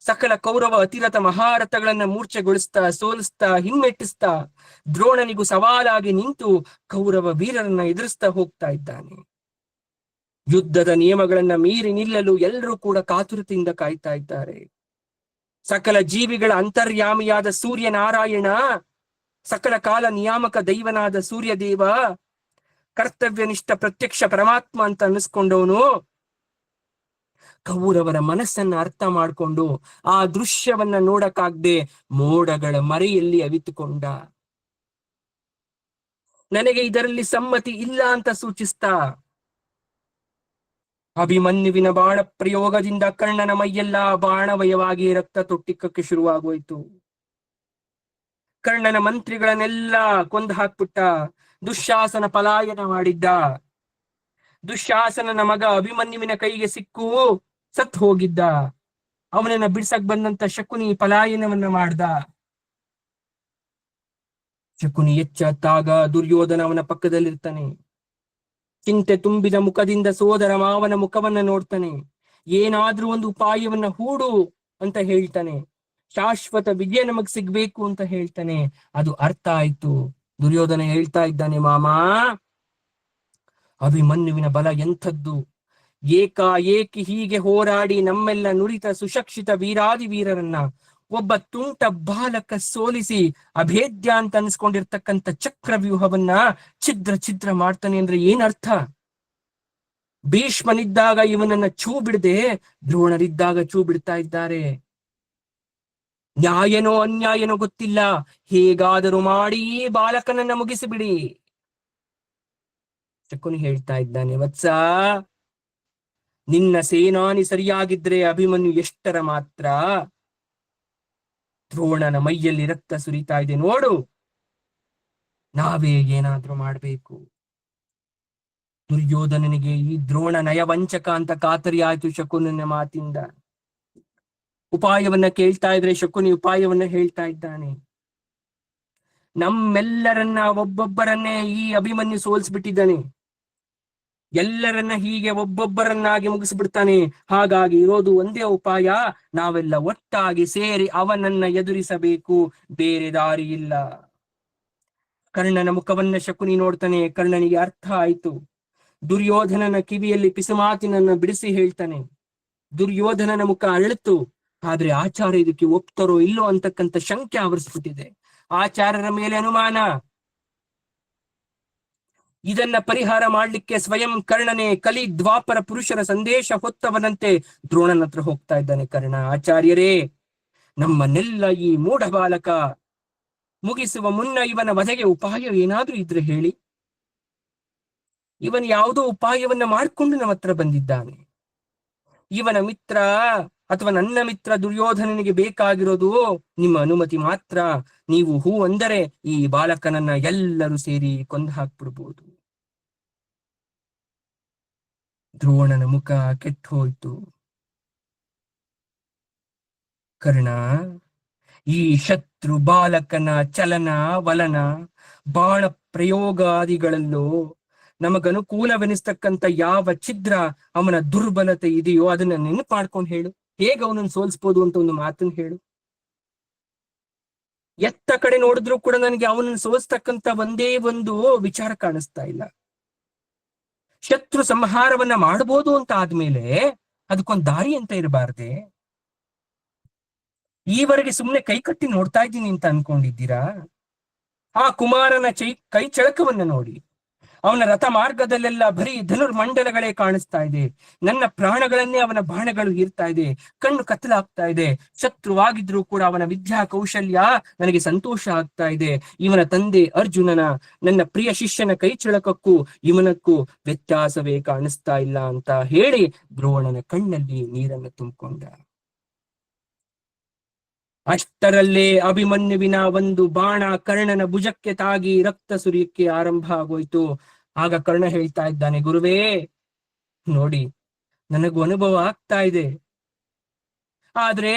ಸಕಲ ಕೌರವ ಅತಿರಥ ಮಹಾರಥಗಳನ್ನ ಮೂರ್ಛೆಗೊಳಿಸ್ತಾ, ಸೋಲಿಸ್ತಾ, ಹಿಮ್ಮೆಟ್ಟಿಸ್ತಾ, ದ್ರೋಣನಿಗೂ ಸವಾಲಾಗಿ ನಿಂತು ಕೌರವ ವೀರರನ್ನ ಎದುರಿಸ್ತಾ ಹೋಗ್ತಾ ಇದ್ದಾನೆ. ಯುದ್ಧದ ನಿಯಮಗಳನ್ನ ಮೀರಿ ನಿಲ್ಲಲು ಎಲ್ಲರೂ ಕೂಡ ಕಾತುರತೆಯಿಂದ ಕಾಯ್ತಾ ಇದ್ದಾರೆ. ಸಕಲ ಜೀವಿಗಳ ಅಂತರ್ಯಾಮಿಯಾದ ಸೂರ್ಯನಾರಾಯಣ, ಸಕಲ ಕಾಲ ನಿಯಾಮಕ ದೈವನಾದ ಸೂರ್ಯದೇವ, ಕರ್ತವ್ಯನಿಷ್ಠ ಪ್ರತ್ಯಕ್ಷ ಪರಮಾತ್ಮ ಅಂತ ಅನ್ನಿಸ್ಕೊಂಡವನು ಕೌರವರ ಮನಸ್ಸನ್ನ ಅರ್ಥ ಮಾಡಿಕೊಂಡು ಆ ದೃಶ್ಯವನ್ನ ನೋಡಕ್ಕಾಗ್ದೆ ಮೋಡಗಳ ಮರೆಯಲ್ಲಿ ಅವಿತುಕೊಂಡ. ನನಗೆ ಇದರಲ್ಲಿ ಸಮ್ಮತಿ ಇಲ್ಲ ಅಂತ ಸೂಚಿಸ್ತಾ ಅಭಿಮನ್ಯುವಿನ ಬಾಣ ಪ್ರಯೋಗದಿಂದ ಕರ್ಣನ ಮೈಯೆಲ್ಲ ಬಾಣವಯವಾಗಿ ರಕ್ತ ತೊಟ್ಟಿಕ್ಕಕ್ಕೆ ಶುರುವಾಗೋಯ್ತು. ಕರ್ಣನ ಮಂತ್ರಿಗಳನ್ನೆಲ್ಲ ಕೊಂದು ಹಾಕ್ಬಿಟ್ಟ. ದುಶ್ಯಾಸನ ಪಲಾಯನ ಮಾಡಿದ್ದ. ದುಶ್ಯಾಸನನ ಮಗ ಅಭಿಮನ್ಯುವಿನ ಕೈಗೆ ಸಿಕ್ಕು ಸತ್ ಹೋಗಿದ್ದ. ಅವನನ್ನ ಬಿಡ್ಸಕ್ ಬಂದಂತ ಶಕುನಿ ಪಲಾಯನವನ್ನ ಮಾಡ್ದ. ಶಕುನಿ ಎಚ್ಚತ್ತಾಗ ದುರ್ಯೋಧನ ಅವನ ಪಕ್ಕದಲ್ಲಿರ್ತಾನೆ. ಚಿಂತೆ ತುಂಬಿದ ಮುಖದಿಂದ ಸೋದರ ಮಾವನ ಮುಖವನ್ನ ನೋಡ್ತಾನೆ. ಏನಾದ್ರೂ ಒಂದು ಉಪಾಯವನ್ನ ಹೂಡು ಅಂತ ಹೇಳ್ತಾನೆ. ಶಾಶ್ವತ ವಿಜಯ ನಮಗ್ ಸಿಗ್ಬೇಕು ಅಂತ ಹೇಳ್ತಾನೆ. ಅದು ಅರ್ಥ ಆಯ್ತು. ದುರ್ಯೋಧನ ಹೇಳ್ತಾ ಇದ್ದಾನೆ, ಮಾಮಾ, ಅಭಿಮನ್ಯುವಿನ ಬಲ ಎಂಥದ್ದು! ಏಕಾಏಕಿ ಹೀಗೆ ಹೋರಾಡಿ ನಮ್ಮೆಲ್ಲ ನುರಿತ ಸುಶಿಕ್ಷಿತ ವೀರಾದಿ ವೀರರನ್ನ ಒಬ್ಬ ತುಂಟ ಬಾಲಕ ಸೋಲಿಸಿ ಅಭೇದ್ಯ ಅಂತ ಅನ್ಸ್ಕೊಂಡಿರ್ತಕ್ಕಂಥ ಚಕ್ರವ್ಯೂಹವನ್ನ ಛಿದ್ರ ಛಿದ್ರ ಮಾಡ್ತಾನೆ ಅಂದ್ರೆ ಏನರ್ಥ? ಭೀಷ್ಮನಿದ್ದಾಗ ಇವನನ್ನ ಚೂ ಬಿಡದೆ ದ್ರೋಣರಿದ್ದಾಗ ಚೂ ಬಿಡ್ತಾ ಇದ್ದಾರೆ. ನ್ಯಾಯನೋ ಅನ್ಯಾಯನೋ ಗೊತ್ತಿಲ್ಲ, ಹೇಗಾದರೂ ಮಾಡಿ ಬಾಲಕನನ್ನ ಮುಗಿಸಿಬಿಡಿ. ಶಕುನಿ ಹೇಳ್ತಾ ಇದ್ದಾನೆ, ವತ್ಸ, ನಿನ್ನ ಸೇನಾನಿ ಸರಿಯಾಗಿದ್ರೆ ಅಭಿಮನ್ಯು ಎಷ್ಟರ ಮಾತ್ರ. ದ್ರೋಣನ ಮೈಯಲ್ಲಿ ರಕ್ತ ಸುರಿತಾ ಇದೆ ನೋಡು, ನಾವೇ ಏನಾದ್ರೂ ಮಾಡ್ಬೇಕು. ದುರ್ಯೋಧನನಿಗೆ ಈ ದ್ರೋಣ ನಯವಂಚಕ ಅಂತ ಖಾತರಿ ಆಯ್ತು ಶಕುನನ ಮಾತಿಂದ. ಉಪಾಯವನ್ನ ಕೇಳ್ತಾ ಇದ್ರೆ ಶಕುನಿ ಉಪಾಯವನ್ನ ಹೇಳ್ತಾ ಇದ್ದಾನೆ. ನಮ್ಮೆಲ್ಲರನ್ನ ಒಬ್ಬೊಬ್ಬರನ್ನೇ ಈ ಅಭಿಮನ್ಯು ಸೋಲ್ಸ್ಬಿಟ್ಟಿದ್ದಾನೆ. ಎಲ್ಲರನ್ನ ಹೀಗೆ ಒಬ್ಬೊಬ್ಬರನ್ನಾಗಿ ಮುಗಿಸ್ಬಿಡ್ತಾನೆ. ಹಾಗಾಗಿ ಇರೋದು ಒಂದೇ ಉಪಾಯ, ನಾವೆಲ್ಲ ಒಟ್ಟಾಗಿ ಸೇರಿ ಅವನನ್ನ ಎದುರಿಸಬೇಕು, ಬೇರೆ ದಾರಿ ಇಲ್ಲ. ಕರ್ಣನ ಮುಖವನ್ನ ಶಕುನಿ ನೋಡ್ತಾನೆ. ಕರ್ಣನಿಗೆ ಅರ್ಥ ಆಯ್ತು. ದುರ್ಯೋಧನನ ಕಿವಿಯಲ್ಲಿ ಪಿಸುಮಾತಿನನ್ನ ಬಿಡಿಸಿ ಹೇಳ್ತಾನೆ. ದುರ್ಯೋಧನನ ಮುಖ ಅರಳಿತು. ಆದ್ರೆ ಆಚಾರ್ಯ ಇದಕ್ಕೆ ಒಪ್ತಾರೋ ಇಲ್ಲೋ ಅಂತಕ್ಕಂಥ ಶಂಕೆ ಆವರಿಸ್ಬಿಟ್ಟಿದೆ. ಆಚಾರ್ಯರ ಮೇಲೆ ಅನುಮಾನ. ಇದನ್ನ ಪರಿಹಾರ ಮಾಡ್ಲಿಕ್ಕೆ ಸ್ವಯಂ ಕರ್ಣನೇ ಕಲಿ ದ್ವಾಪರ ಪುರುಷರ ಸಂದೇಶ ಹೊತ್ತವನಂತೆ ದ್ರೋಣನ ಹತ್ರ ಹೋಗ್ತಾ ಇದ್ದಾನೆ. ಕರ್ಣ, ಆಚಾರ್ಯರೇ, ನಮ್ಮನ್ನೆಲ್ಲ ಈ ಮೂಢ ಬಾಲಕ ಮುಗಿಸುವ ಮುನ್ನ ಇವನ ವಧೆಗೆ ಉಪಾಯ ಏನಾದ್ರೂ ಇದ್ರೆ ಹೇಳಿ. ಇವನ್ ಯಾವುದೋ ಉಪಾಯವನ್ನ ಮಾಡಿಕೊಂಡು ನಮ್ಮ ಹತ್ರ ಬಂದಿದ್ದಾನೆ. ಇವನ ಮಿತ್ರ ಅಥವಾ ನನ್ನ ಮಿತ್ರ ದುರ್ಯೋಧನನಿಗೆ ಬೇಕಾಗಿರೋದು ನಿಮ್ಮ ಅನುಮತಿ ಮಾತ್ರ. ನೀವು ಹೂ ಅಂದರೆ ಈ ಬಾಲಕನನ್ನ ಎಲ್ಲರೂ ಸೇರಿ ಕೊಂದು ಹಾಕ್ಬಿಡ್ಬೋದು. ದ್ರೋಣನ ಮುಖ ಕೆಟ್ಟು ಹೋಯ್ತು. ಕರ್ಣ, ಈ ಶತ್ರು ಬಾಲಕನ ಚಲನ ವಲನ ಬಾಣ ಪ್ರಯೋಗಾದಿಗಳಲ್ಲೂ ನಮಗನುಕೂಲವೆನಿಸ್ತಕ್ಕಂಥ ಯಾವ ಛಿದ್ರ ಅವನ ದುರ್ಬಲತೆ ಇದೆಯೋ ಅದನ್ನ ನೆನಪು ಮಾಡ್ಕೊಂಡು ಹೇಳು. ಹೇಗೆ ಅವನನ್ನು ಸೋಲಿಸ್ಬೋದು ಅಂತ ಒಂದು ಮಾತನ್ನು ಹೇಳು. ಎತ್ತ ಕಡೆ ನೋಡಿದ್ರು ಕೂಡ ನನಗೆ ಅವನನ್ನು ಸೋಲಿಸ್ತಕ್ಕಂಥ ಒಂದೇ ಒಂದು ವಿಚಾರ ಕಾಣಿಸ್ತಾ ಇಲ್ಲ. ಶತ್ರು ಸಂಹಾರವನ್ನ ಮಾಡಬಹುದು ಅಂತ ಆದ್ಮೇಲೆ ಅದಕ್ಕೊಂದು ದಾರಿ ಅಂತ ಇರಬಾರ್ದೆ? ಈವರೆಗೆ ಸುಮ್ನೆ ಕೈ ಕಟ್ಟಿ ನೋಡ್ತಾ ಇದ್ದೀನಿ ಅಂತ ಅನ್ಕೊಂಡಿದ್ದೀರಾ? ಆ ಕುಮಾರನ ಕೈ ಚಳಕವನ್ನ ನೋಡಿ. ಅವನ ರಥ ಮಾರ್ಗದಲ್ಲೆಲ್ಲ ಬರೀ ಧನುರ್ಮಂಡಲಗಳೇ ಕಾಣಿಸ್ತಾ ಇದೆ. ನನ್ನ ಪ್ರಾಣಗಳನ್ನೇ ಅವನ ಬಾಣಗಳು ಹೀರ್ತಾ ಇದೆ. ಕಣ್ಣು ಕತ್ತಲಾಗ್ತಾ ಇದೆ. ಶತ್ರುವಾಗಿದ್ರೂ ಕೂಡ ಅವನ ವಿದ್ಯಾ ಕೌಶಲ್ಯ ನನಗೆ ಸಂತೋಷ ಆಗ್ತಾ ಇದೆ. ಇವನ ತಂದೆ ಅರ್ಜುನನ, ನನ್ನ ಪ್ರಿಯ ಶಿಷ್ಯನ ಕೈ ಚಳಕಕ್ಕೂ ಇವನಕ್ಕೂ ವ್ಯತ್ಯಾಸವೇ ಕಾಣಿಸ್ತಾ ಇಲ್ಲ ಅಂತ ಹೇಳಿ ದ್ರೋಣನ ಕಣ್ಣಲ್ಲಿ ನೀರನ್ನು ತುಂಬಿಕೊಂಡ. ಅಷ್ಟರಲ್ಲೇ ಅಭಿಮನ್ಯುವಿನ ಒಂದು ಬಾಣ ಕರ್ಣನ ಭುಜಕ್ಕೆ ತಾಗಿ ರಕ್ತ ಸುರಿಯಕ್ಕೆ ಆರಂಭ ಆಗೋಯ್ತು. ಆಗ ಕರ್ಣ ಹೇಳ್ತಾ ಇದ್ದಾನೆ, ಗುರುವೇ, ನೋಡಿ, ನನಗೂ ಅನುಭವ ಆಗ್ತಾ ಇದೆ. ಆದ್ರೆ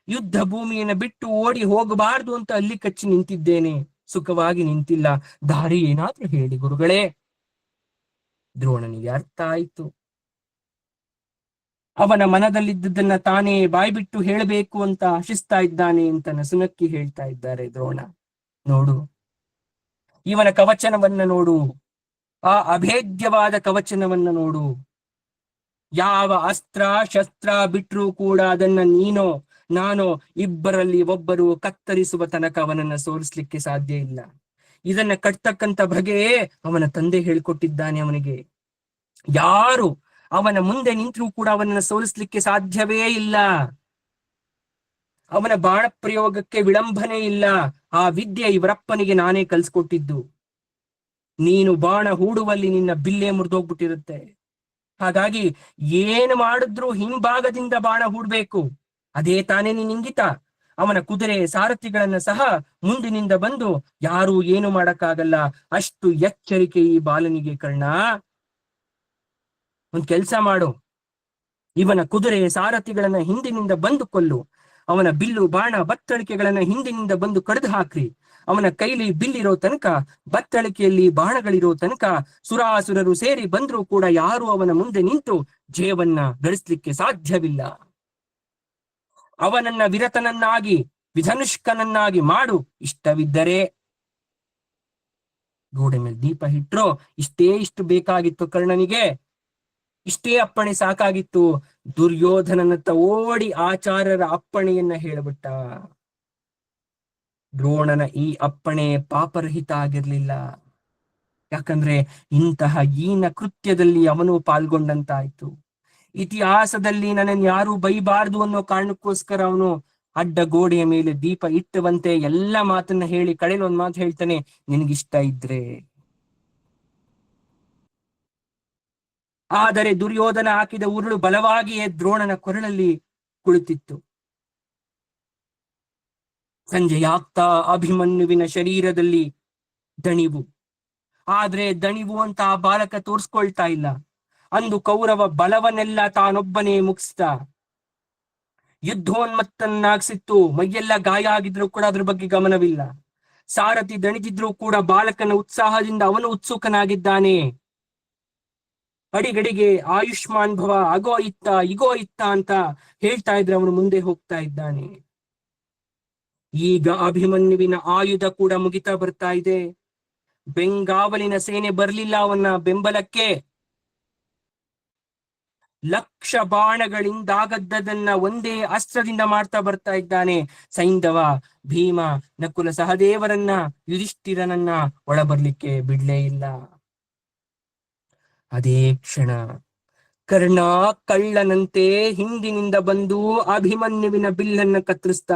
ಯುದ್ಧ ಭೂಮಿಯನ್ನ ಬಿಟ್ಟು ಓಡಿ ಹೋಗಬಾರದು ಅಂತ ಅಲ್ಲಿ ಕಚ್ಚಿ ನಿಂತಿದ್ದೇನೆ, ಸುಖವಾಗಿ ನಿಂತಿಲ್ಲ. ದಾರಿ ಏನಾದ್ರೂ ಹೇಳಿ ಗುರುಗಳೇ. ದ್ರೋಣನಿಗೆ ಅರ್ಥ ಆಯ್ತು. ಅವನ ಮನದಲ್ಲಿದ್ದದನ್ನ ತಾನೇ ಬಾಯ್ಬಿಟ್ಟು ಹೇಳಬೇಕು ಅಂತ ಆಶಿಸ್ತಾ ಇದ್ದಾನೆ ಅಂತ ನಸುನಕ್ಕಿ ಹೇಳ್ತಾ ಇದ್ದಾರೆ ದ್ರೋಣ. ನೋಡು, ಇವನ ಕವಚನವನ್ನ ನೋಡು, ಆ ಅಭೇದ್ಯವಾದ ಕವಚನವನ್ನ ನೋಡು. ಯಾವ ಅಸ್ತ್ರ ಶಸ್ತ್ರ ಬಿಟ್ರೂ ಕೂಡ ಅದನ್ನ ನೀನೋ ನಾನೋ ಇಬ್ಬರಲ್ಲಿ ಒಬ್ಬರು ಕತ್ತರಿಸುವ ತನಕ ಅವನನ್ನ ಸೋಲಿಸ್ಲಿಕ್ಕೆ ಸಾಧ್ಯ ಇಲ್ಲ. ಇದನ್ನ ಕಟ್ತಕ್ಕಂತ ಬಗೆ ಅವನ ತಂದೆ ಹೇಳಿಕೊಟ್ಟಿದ್ದಾನೆ ಅವನಿಗೆ. ಯಾರು ಅವನ ಮುಂದೆ ನಿಂತರೂ ಕೂಡ ಅವನನ್ನ ಸೋಲಿಸ್ಲಿಕ್ಕೆ ಸಾಧ್ಯವೇ ಇಲ್ಲ. ಅವನ ಬಾಣ ಪ್ರಯೋಗಕ್ಕೆ ವಿಳಂಬನೆ ಇಲ್ಲ. ಆ ವಿದ್ಯೆ ಇವರಪ್ಪನಿಗೆ ನಾನೇ ಕಲ್ಸ್ಕೊಟ್ಟಿದ್ದು. ನೀನು ಬಾಣ ಹೂಡುವಲ್ಲಿ ನಿನ್ನ ಬಿಲ್ಲೆ ಮುರಿದೋಗ್ಬಿಟ್ಟಿರುತ್ತೆ. ಹಾಗಾಗಿ ಏನು ಮಾಡಿದ್ರೂ ಹಿಂಭಾಗದಿಂದ ಬಾಣ ಹೂಡ್ಬೇಕು. ಅದೇ ತಾನೇ ನೀನ್ ಇಂಗಿತ. ಅವನ ಕುದುರೆ ಸಾರಥಿಗಳನ್ನ ಸಹ ಮುಂದಿನಿಂದ ಬಂದು ಯಾರೂ ಏನು ಮಾಡಕ್ಕಾಗಲ್ಲ. ಅಷ್ಟು ಎಚ್ಚರಿಕೆ ಈ ಬಾಲನಿಗೆ. ಕರ್ಣ, ಒಂದ್ ಕೆಲ್ಸ ಮಾಡು, ಇವನ ಕುದುರೆ ಸಾರಥಿಗಳನ್ನ ಹಿಂದಿನಿಂದ ಬಂದು ಕೊಲ್ಲು. ಅವನ ಬಿಲ್ಲು ಬಾಣ ಬತ್ತಳಿಕೆಗಳನ್ನ ಹಿಂದಿನಿಂದ ಬಂದು ಕಡಿದು ಹಾಕ್ರಿ. ಅವನ ಕೈಲಿ ಬಿಲ್ಲಿರೋ ತನಕ, ಬತ್ತಳಿಕೆಯಲ್ಲಿ ಬಾಣಗಳಿರೋ ತನಕ ಸುರಾಸುರರು ಸೇರಿ ಬಂದ್ರೂ ಕೂಡ ಯಾರು ಅವನ ಮುಂದೆ ನಿಂತು ಜಯವನ್ನ ಗಳಿಸ್ಲಿಕ್ಕೆ ಸಾಧ್ಯವಿಲ್ಲ. ಅವನನ್ನ ವಿರತನನ್ನಾಗಿ ವಿಧನುಷ್ಕನನ್ನಾಗಿ ಮಾಡು. ಇಷ್ಟವಿದ್ದರೆ ಗೋಡೆ ಮೇಲೆ ದೀಪ ಇಟ್ರೋ. ಇಷ್ಟು ಬೇಕಾಗಿತ್ತು ಕರ್ಣನಿಗೆ. ಇಷ್ಟೇ ಅಪ್ಪಣೆ ಸಾಕಾಗಿತ್ತು. ದುರ್ಯೋಧನನತ್ತ ಓಡಿ ಆಚಾರ್ಯರ ಅಪ್ಪಣೆಯನ್ನ ಹೇಳ್ಬಿಟ್ಟ. ದ್ರೋಣನ ಈ ಅಪ್ಪಣೆ ಪಾಪರಹಿತ ಆಗಿರ್ಲಿಲ್ಲ. ಯಾಕಂದ್ರೆ ಇಂತಹ ಈನ ಕೃತ್ಯದಲ್ಲಿ ಅವನು ಪಾಲ್ಗೊಂಡಂತಾಯ್ತು. ಇತಿಹಾಸದಲ್ಲಿ ನನ್ನನ್ನು ಯಾರು ಬೈಬಾರ್ದು ಅನ್ನೋ ಕಾರಣಕ್ಕೋಸ್ಕರ ಅವನು ಅಡ್ಡ ಗೋಡೆಯ ಮೇಲೆ ದೀಪ ಇಟ್ಟವಂತೆ ಎಲ್ಲ ಮಾತನ್ನ ಹೇಳಿ ಕಡೆಯಲ್ಲಿ ಒಂದ್ ಮಾತು ಹೇಳ್ತಾನೆ, ನಿನಗಿಷ್ಟ ಇದ್ರೆ. ಆದರೆ ದುರ್ಯೋಧನ ಹಾಕಿದ ಉರುಳು ಬಲವಾಗಿಯೇ ದ್ರೋಣನ ಕೊರಳಲ್ಲಿ ಕುಳಿತಿತ್ತು. ಸಂಜೆಯಾಗ್ತಾ ಅಭಿಮನ್ಯುವಿನ ಶರೀರದಲ್ಲಿ ದಣಿವು. ಆದ್ರೆ ದಣಿವು ಅಂತ ಆ ಬಾಲಕ ತೋರ್ಸ್ಕೊಳ್ತಾ ಇಲ್ಲ. ಅಂದು ಕೌರವ ಬಲವನ್ನೆಲ್ಲ ತಾನೊಬ್ಬನೇ ಮುಗಿಸ್ತ. ಯುದ್ಧೋನ್ಮತ್ತನ್ನಾಗ್ಸಿತ್ತು. ಮೈಯೆಲ್ಲ ಗಾಯ ಆಗಿದ್ರು ಕೂಡ ಅದ್ರ ಬಗ್ಗೆ ಗಮನವಿಲ್ಲ. ಸಾರಥಿ ದಣಿದಿದ್ರು ಕೂಡ ಬಾಲಕನ ಉತ್ಸಾಹದಿಂದ ಅವನು ಉತ್ಸುಕನಾಗಿದ್ದಾನೆ. ಅಡಿಗಡಿಗೆ ಆಯುಷ್ಮಾನ್ ಭವ, ಆಗೋ ಇತ್ತ ಇಗೋ ಇತ್ತ ಅಂತ ಹೇಳ್ತಾ ಇದ್ರೆ ಅವನು ಮುಂದೆ ಹೋಗ್ತಾ ಇದ್ದಾನೆ. ಈಗ ಅಭಿಮನ್ಯುವಿನ ಆಯುಧ ಕೂಡ ಮುಗಿತಾ ಬರ್ತಾ ಇದೆ. ಬೆಂಗಾವಲಿನ ಸೇನೆ ಬರ್ಲಿಲ್ಲ ಅವನ ಬೆಂಬಲಕ್ಕೆ. ಲಕ್ಷ ಬಾಣಗಳಿಂದಾಗದ್ದದನ್ನ ಒಂದೇ ಅಸ್ತ್ರದಿಂದ ಮಾಡ್ತಾ ಬರ್ತಾ ಇದ್ದಾನೆ. ಸೈಂಧವ, ಭೀಮ, ನಕುಲ ಸಹದೇವರನ್ನ, ಯುಧಿಷ್ಠಿರನನ್ನ ಒಳಬರ್ಲಿಕ್ಕೆ ಬಿಡ್ಲೇ ಇಲ್ಲ. ಅದೇ ಕ್ಷಣ ಕರ್ಣ ಕಳ್ಳನಂತೆ ಹಿಂದಿನಿಂದ ಬಂದು ಅಭಿಮನ್ಯುವಿನ ಬಿಲ್ಲನ್ನ ಕತ್ತರಿಸ್ತ.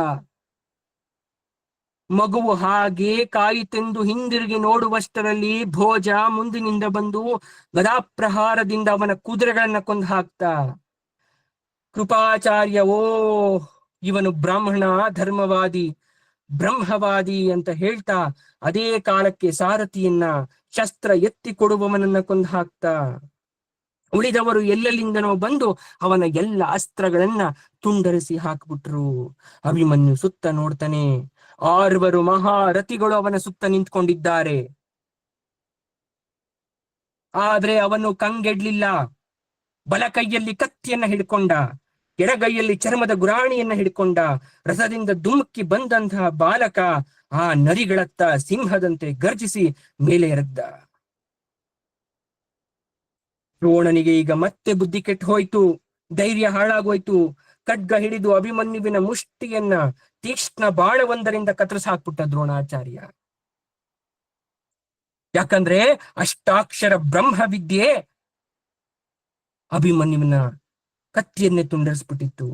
ಮಗುವು ಹಾಗೆ ಕಾಯಿತೆಂದು ಹಿಂದಿರುಗಿ ನೋಡುವಷ್ಟರಲ್ಲಿ ಭೋಜ ಮುಂದಿನಿಂದ ಬಂದು ಗದಾಪ್ರಹಾರದಿಂದ ಅವನ ಕುದುರೆಗಳನ್ನ ಕೊಂದು ಹಾಕ್ತ. ಕೃಪಾಚಾರ್ಯ, ಓ ಇವನು ಬ್ರಾಹ್ಮಣ, ಧರ್ಮವಾದಿ, ಬ್ರಹ್ಮವಾದಿ ಅಂತ ಹೇಳ್ತಾ ಅದೇ ಕಾಲಕ್ಕೆ ಸಾರಥಿಯನ್ನ, ಶಸ್ತ್ರ ಎತ್ತಿ ಕೊಡುವವನನ್ನ ಕೊಂದು ಹಾಕ್ತ. ಉಳಿದವರು ಎಲ್ಲೆಲ್ಲಿಂದನೋ ಬಂದು ಅವನ ಎಲ್ಲ ಅಸ್ತ್ರಗಳನ್ನ ತುಂಡರಿಸಿ ಹಾಕ್ಬಿಟ್ರು. ಅಭಿಮನ್ಯು ಸುತ್ತ ನೋಡ್ತಾನೆ. 6 ಮಹಾರಥಿಗಳು ಅವನ ಸುತ್ತ ನಿಂತ್ಕೊಂಡಿದ್ದಾರೆ. ಆದ್ರೆ ಅವನು ಕಂಗೆಡ್ಲಿಲ್ಲ. ಬಲ ಕೈಯಲ್ಲಿ ಕತ್ತಿಯನ್ನ ಹಿಡ್ಕೊಂಡ, ಎಡಗೈಯಲ್ಲಿ ಚರ್ಮದ ಗುರಾಣಿಯನ್ನ ಹಿಡ್ಕೊಂಡ. ರಥದಿಂದ ಧುಮುಕಿ ಬಂದಂತಹ ಬಾಲಕ ಆ ನರಿಗಳತ್ತ ಸಿಂಹದಂತೆ ಗರ್ಜಿಸಿ ಮೇಲೆ ಎರೆದ್ದ. ದ್ರೋಣನಿಗೆ ಈಗ ಮತ್ತೆ ಬುದ್ಧಿ ಕೆಟ್ಟು ಹೋಯ್ತು, ಧೈರ್ಯ ಹಾಳಾಗೋಯ್ತು. ಖಡ್ಗ ಹಿಡಿದು ಅಭಿಮನ್ಯುವಿನ ಮುಷ್ಟಿಯನ್ನ ತೀಕ್ಷ್ಣ ಬಾಣವೊಂದರಿಂದ ಕತ್ತರಿಸಿ ಹಾಕ್ಬಿಟ್ಟ ದ್ರೋಣಾಚಾರ್ಯ. ಯಾಕಂದ್ರೆ ಅಷ್ಟಾಕ್ಷರ ಬ್ರಹ್ಮವಿದ್ಯೆ ಅಭಿಮನ್ಯುವಿನ ಕತ್ತಿಯನ್ನೇ ತುಂಡರಿಸ್ಬಿಟ್ಟಿತ್ತು.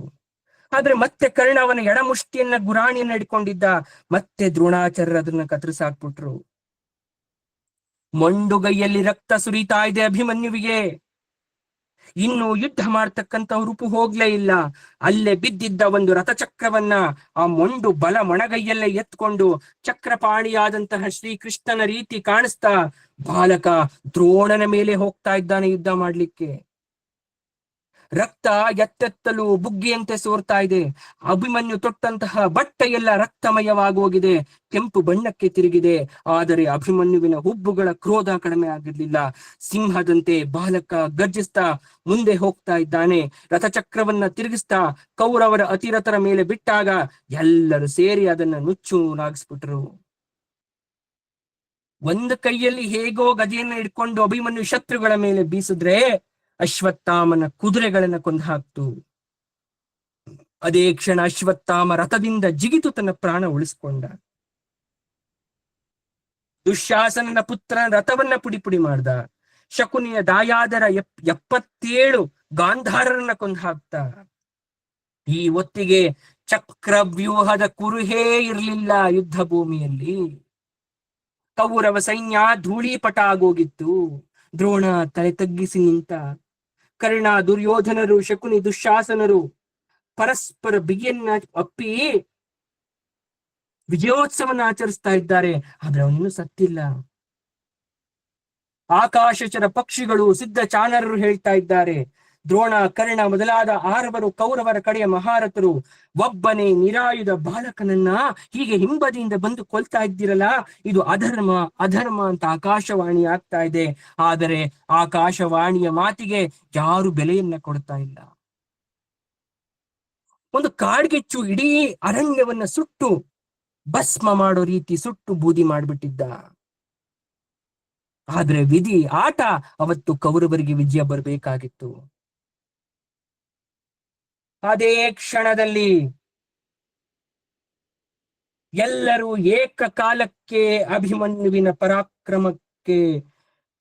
ಆದ್ರೆ ಮತ್ತೆ ಕರ್ಣ ಅವನ ಎಡಮುಷ್ಟಿಯನ್ನ ಗುರಾಣಿಯನ್ನ ಹಿಡ್ಕೊಂಡಿದ್ದ. ಮತ್ತೆ ದ್ರೋಣಾಚಾರ್ಯರು ಅದನ್ನ ಕತ್ತರಿಸಿ ಹಾಕ್ಬಿಟ್ರು. ಮೊಂಡುಗೈಯಲ್ಲಿ ರಕ್ತ ಸುರಿತಾ ಇದೆ ಅಭಿಮನ್ಯುವಿಗೆ. ಇನ್ನು ಯುದ್ಧ ಮಾಡ್ತಕ್ಕಂಥ ರೂಪು ಹೋಗ್ಲೇ ಇಲ್ಲ. ಅಲ್ಲೇ ಬಿದ್ದಿದ್ದ ಒಂದು ರಥಚಕ್ರವನ್ನ ಆ ಮೊಂಡು ಬಲ ಮೊಣಗೈಯಲ್ಲೇ ಎತ್ಕೊಂಡು ಚಕ್ರಪಾಣಿಯಾದಂತಹ ಶ್ರೀಕೃಷ್ಣನ ರೀತಿ ಕಾಣಿಸ್ತಾ ಬಾಲಕ ದ್ರೋಣನ ಮೇಲೆ ಹೋಗ್ತಾ ಇದ್ದಾನೆ ಯುದ್ಧ ಮಾಡ್ಲಿಕ್ಕೆ. ರಕ್ತ ಎತ್ತೆತ್ತಲು ಬುಗ್ಗಿಯಂತೆ ಸೋರ್ತಾ ಇದೆ. ಅಭಿಮನ್ಯು ತೊಟ್ಟಂತಹ ಬಟ್ಟೆ ಎಲ್ಲ ರಕ್ತಮಯವಾಗೋಗಿದೆ, ಕೆಂಪು ಬಣ್ಣಕ್ಕೆ ತಿರುಗಿದೆ. ಆದರೆ ಅಭಿಮನ್ಯುವಿನ ಹುಬ್ಬುಗಳ ಕ್ರೋಧ ಕಡಿಮೆ ಆಗಿರ್ಲಿಲ್ಲ. ಸಿಂಹದಂತೆ ಬಾಲಕ ಗರ್ಜಿಸ್ತಾ ಮುಂದೆ ಹೋಗ್ತಾ ಇದ್ದಾನೆ. ರಥಚಕ್ರವನ್ನ ತಿರುಗಿಸ್ತಾ ಕೌರವರ ಅತಿರಥರ ಮೇಲೆ ಬಿಟ್ಟಾಗ ಎಲ್ಲರೂ ಸೇರಿ ಅದನ್ನ ನುಚ್ಚುನಾಗಿಸ್ಬಿಟ್ರು. ಒಂದು ಕೈಯಲ್ಲಿ ಹೇಗೋ ಗದೆಯನ್ನ ಹಿಡ್ಕೊಂಡು ಅಭಿಮನ್ಯು ಶತ್ರುಗಳ ಮೇಲೆ ಬೀಸಿದ್ರೆ ಅಶ್ವತ್ಥಾಮನ ಕುದುರೆಗಳನ್ನ ಕೊಂದು ಹಾಕ್ತು. ಅದೇ ಕ್ಷಣ ಅಶ್ವತ್ಥಾಮ ರಥದಿಂದ ಜಿಗಿತು ತನ್ನ ಪ್ರಾಣ ಉಳಿಸ್ಕೊಂಡ. ದುಶ್ಯಾಸನನ ಪುತ್ರನ ರಥವನ್ನ ಪುಡಿ ಪುಡಿ ಮಾಡ್ದ. ಶಕುನಿಯ ದಾಯಾದರ 77 ಗಾಂಧಾರರನ್ನ ಕೊಂದು ಹಾಕ್ತ. ಈ ಹೊತ್ತಿಗೆ ಚಕ್ರವ್ಯೂಹದ ಕುರುಹೇ ಇರಲಿಲ್ಲ ಯುದ್ಧ ಭೂಮಿಯಲ್ಲಿ. ಕೌರವ ಸೈನ್ಯ ಧೂಳೀಪಟ ಆಗೋಗಿತ್ತು. ದ್ರೋಣ ತಲೆ ತಗ್ಗಿಸಿ ನಿಂತ. ಕರ್ಣ, ದುರ್ಯೋಧನರು, ಶಕುನಿ, ದುಶ್ಯಾಸನರು ಪರಸ್ಪರ ಬಿಗಿಯನ್ನ ಅಪ್ಪಿ ವಿಜಯೋತ್ಸವನ ಆಚರಿಸ್ತಾ ಇದ್ದಾರೆ. ಆದ್ರೆ ಅವನಿನ್ನೂ ಸತ್ತಿಲ್ಲ. ಆಕಾಶಚರ ಪಕ್ಷಿಗಳು, ಸಿದ್ಧ ಚಾನರರು ಹೇಳ್ತಾ ಇದ್ದಾರೆ. ದ್ರೋಣ, ಕರ್ಣ ಮೊದಲಾದ 6 ಕೌರವರ ಕಡೆಯ ಮಹಾರಥರು ಒಬ್ಬನೇ ನಿರಾಯುಧ ಬಾಲಕನನ್ನ ಹೀಗೆ ಹಿಂಬದಿಯಿಂದ ಬಂದು ಕೊಲ್ತಾ ಇದ್ದೀರಲ್ಲ, ಇದು ಅಧರ್ಮ ಅಧರ್ಮ ಅಂತ ಆಕಾಶವಾಣಿ ಆಗ್ತಾ ಇದೆ. ಆದರೆ ಆಕಾಶವಾಣಿಯ ಮಾತಿಗೆ ಯಾರು ಬೆಲೆಯನ್ನ ಕೊಡ್ತಾ ಇಲ್ಲ. ಒಂದು ಕಾಡ್ಗಿಚ್ಚು ಇಡೀ ಅರಣ್ಯವನ್ನ ಸುಟ್ಟು ಭಸ್ಮ ಮಾಡೋ ರೀತಿ ಸುಟ್ಟು ಬೂದಿ ಮಾಡ್ಬಿಟ್ಟಿದ್ದ. ಆದ್ರೆ ವಿಧಿ ಆಟ ಅವತ್ತು ಕೌರವರಿಗೆ ವಿಜಯ ಬರಬೇಕಾಗಿತ್ತು. ಅದೇ ಕ್ಷಣದಲ್ಲಿ ಎಲ್ಲರೂ ಏಕಕಾಲಕ್ಕೆ ಅಭಿಮನ್ಯುವಿನ ಪರಾಕ್ರಮಕ್ಕೆ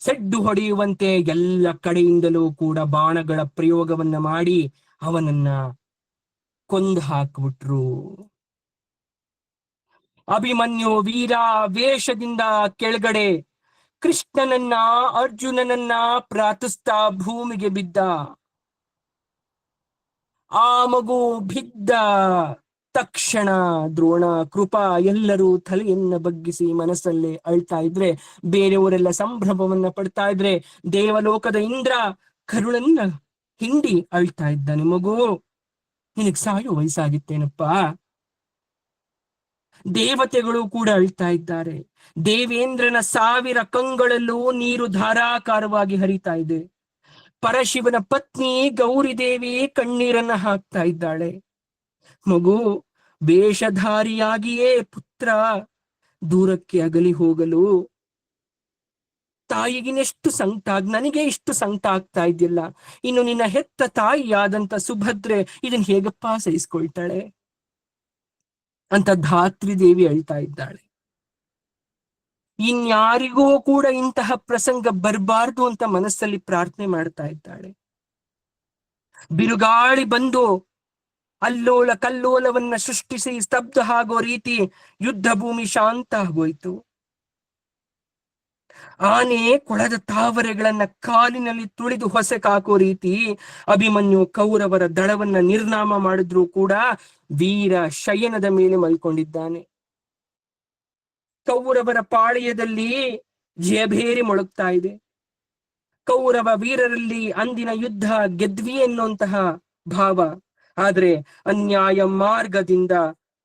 ಸೆಡ್ಡು ಹೊಡೆಯುವಂತೆ ಎಲ್ಲ ಕಡೆಯಿಂದಲೂ ಕೂಡ ಬಾಣಗಳ ಪ್ರಯೋಗವನ್ನ ಮಾಡಿ ಅವನನ್ನ ಕೊಂದು ಹಾಕ್ಬಿಟ್ರು. ಅಭಿಮನ್ಯು ವೀರ ವೇಷದಿಂದ ಕೆಳಗಡೆ ಕೃಷ್ಣನನ್ನ ಅರ್ಜುನನನ್ನ ಪ್ರಾರ್ಥಿಸ್ತಾ ಭೂಮಿಗೆ ಬಿದ್ದ. ಆ ಮಗು ಬಿದ್ದ ತಕ್ಷಣ ದ್ರೋಣ, ಕೃಪಾ ಎಲ್ಲರೂ ತಲೆಯನ್ನ ಬಗ್ಗಿಸಿ ಮನಸ್ಸಲ್ಲೇ ಅಳ್ತಾ ಇದ್ರೆ, ಬೇರೆಯವರೆಲ್ಲ ಸಂಭ್ರಮವನ್ನ ಪಡ್ತಾ ಇದ್ರೆ, ದೇವಲೋಕದ ಇಂದ್ರ ಕರುಳನ್ನ ಹಿಂಡಿ ಅಳ್ತಾ ಇದ್ದಾನೆ. ಮಗು, ನಿನಗ್ ಸಾಯೋ ವಯಸ್ಸಾಗಿತ್ತೇನಪ್ಪ. ದೇವತೆಗಳು ಕೂಡ ಅಳ್ತಾ ಇದ್ದಾರೆ. ದೇವೇಂದ್ರನ 1000 ಕಂಗಳಲ್ಲೂ ನೀರು ಧಾರಾಕಾರವಾಗಿ ಹರಿತಾ ಇದೆ. ಪರಶಿವನ ಪತ್ನಿ ಗೌರಿದೇವಿ ಕಣ್ಣೀರನ್ನ ಹಾಕ್ತಾ ಇದ್ದಾಳೆ. ಮಗು, ವೇಷಧಾರಿಯಾಗಿಯೇ ಪುತ್ರ ದೂರಕ್ಕೆ ಅಗಲಿ ಹೋಗಲು ತಾಯಿಗಿನೆಷ್ಟು ಸಂಕಟ, ನನಗೆ ಇಷ್ಟು ಸಂಕಟ ಆಗ್ತಾ ಇದೆಯಲ್ಲ, ಇನ್ನು ನಿನ್ನ ಹೆತ್ತ ತಾಯಿಯಾದಂತ ಸುಭದ್ರೆ ಇದನ್ನ ಹೇಗಪ್ಪ ಸಹಿಸ್ಕೊಳ್ತಾಳೆ ಅಂತ ಧಾತ್ರಿ ದೇವಿ ಅಳ್ತಾ ಇದ್ದಾಳೆ. ಇನ್ಯಾರಿಗೂ ಕೂಡ ಇಂತಹ ಪ್ರಸಂಗ ಬರಬಾರ್ದು ಅಂತ ಮನಸ್ಸಲ್ಲಿ ಪ್ರಾರ್ಥನೆ ಮಾಡ್ತಾ ಇದ್ದಾಳೆ. ಬಿರುಗಾಳಿ ಬಂದು ಅಲ್ಲೋಲ ಕಲ್ಲೋಲವನ್ನ ಸೃಷ್ಟಿಸಿ ಸ್ತಬ್ಧ ಆಗೋ ರೀತಿ ಯುದ್ಧ ಭೂಮಿ ಶಾಂತ ಆಗೋಯ್ತು. ಆನೆ ಕೊಳದ ತಾವರೆಗಳನ್ನ ಕಾಲಿನಲ್ಲಿ ತುಳಿದು ಹೊಸಕಾಕೋ ರೀತಿ ಅಭಿಮನ್ಯು ಕೌರವರ ದಳವನ್ನ ನಿರ್ನಾಮ ಮಾಡಿದ್ರು ಕೂಡ ವೀರ ಶಯನದ ಮೇಲೆ ಮಲ್ಕೊಂಡಿದ್ದಾನೆ. ಕೌರವರ ಪಾಳೆಯದಲ್ಲಿ ಜಯಭೇರಿ ಮೊಳಗ್ತಾ ಇದೆ. ಕೌರವ ವೀರರಲ್ಲಿ ಅಂದಿನ ಯುದ್ಧ ಗೆದ್ವಿ ಎನ್ನುವಂತಹ ಭಾವ. ಆದ್ರೆ ಅನ್ಯಾಯ ಮಾರ್ಗದಿಂದ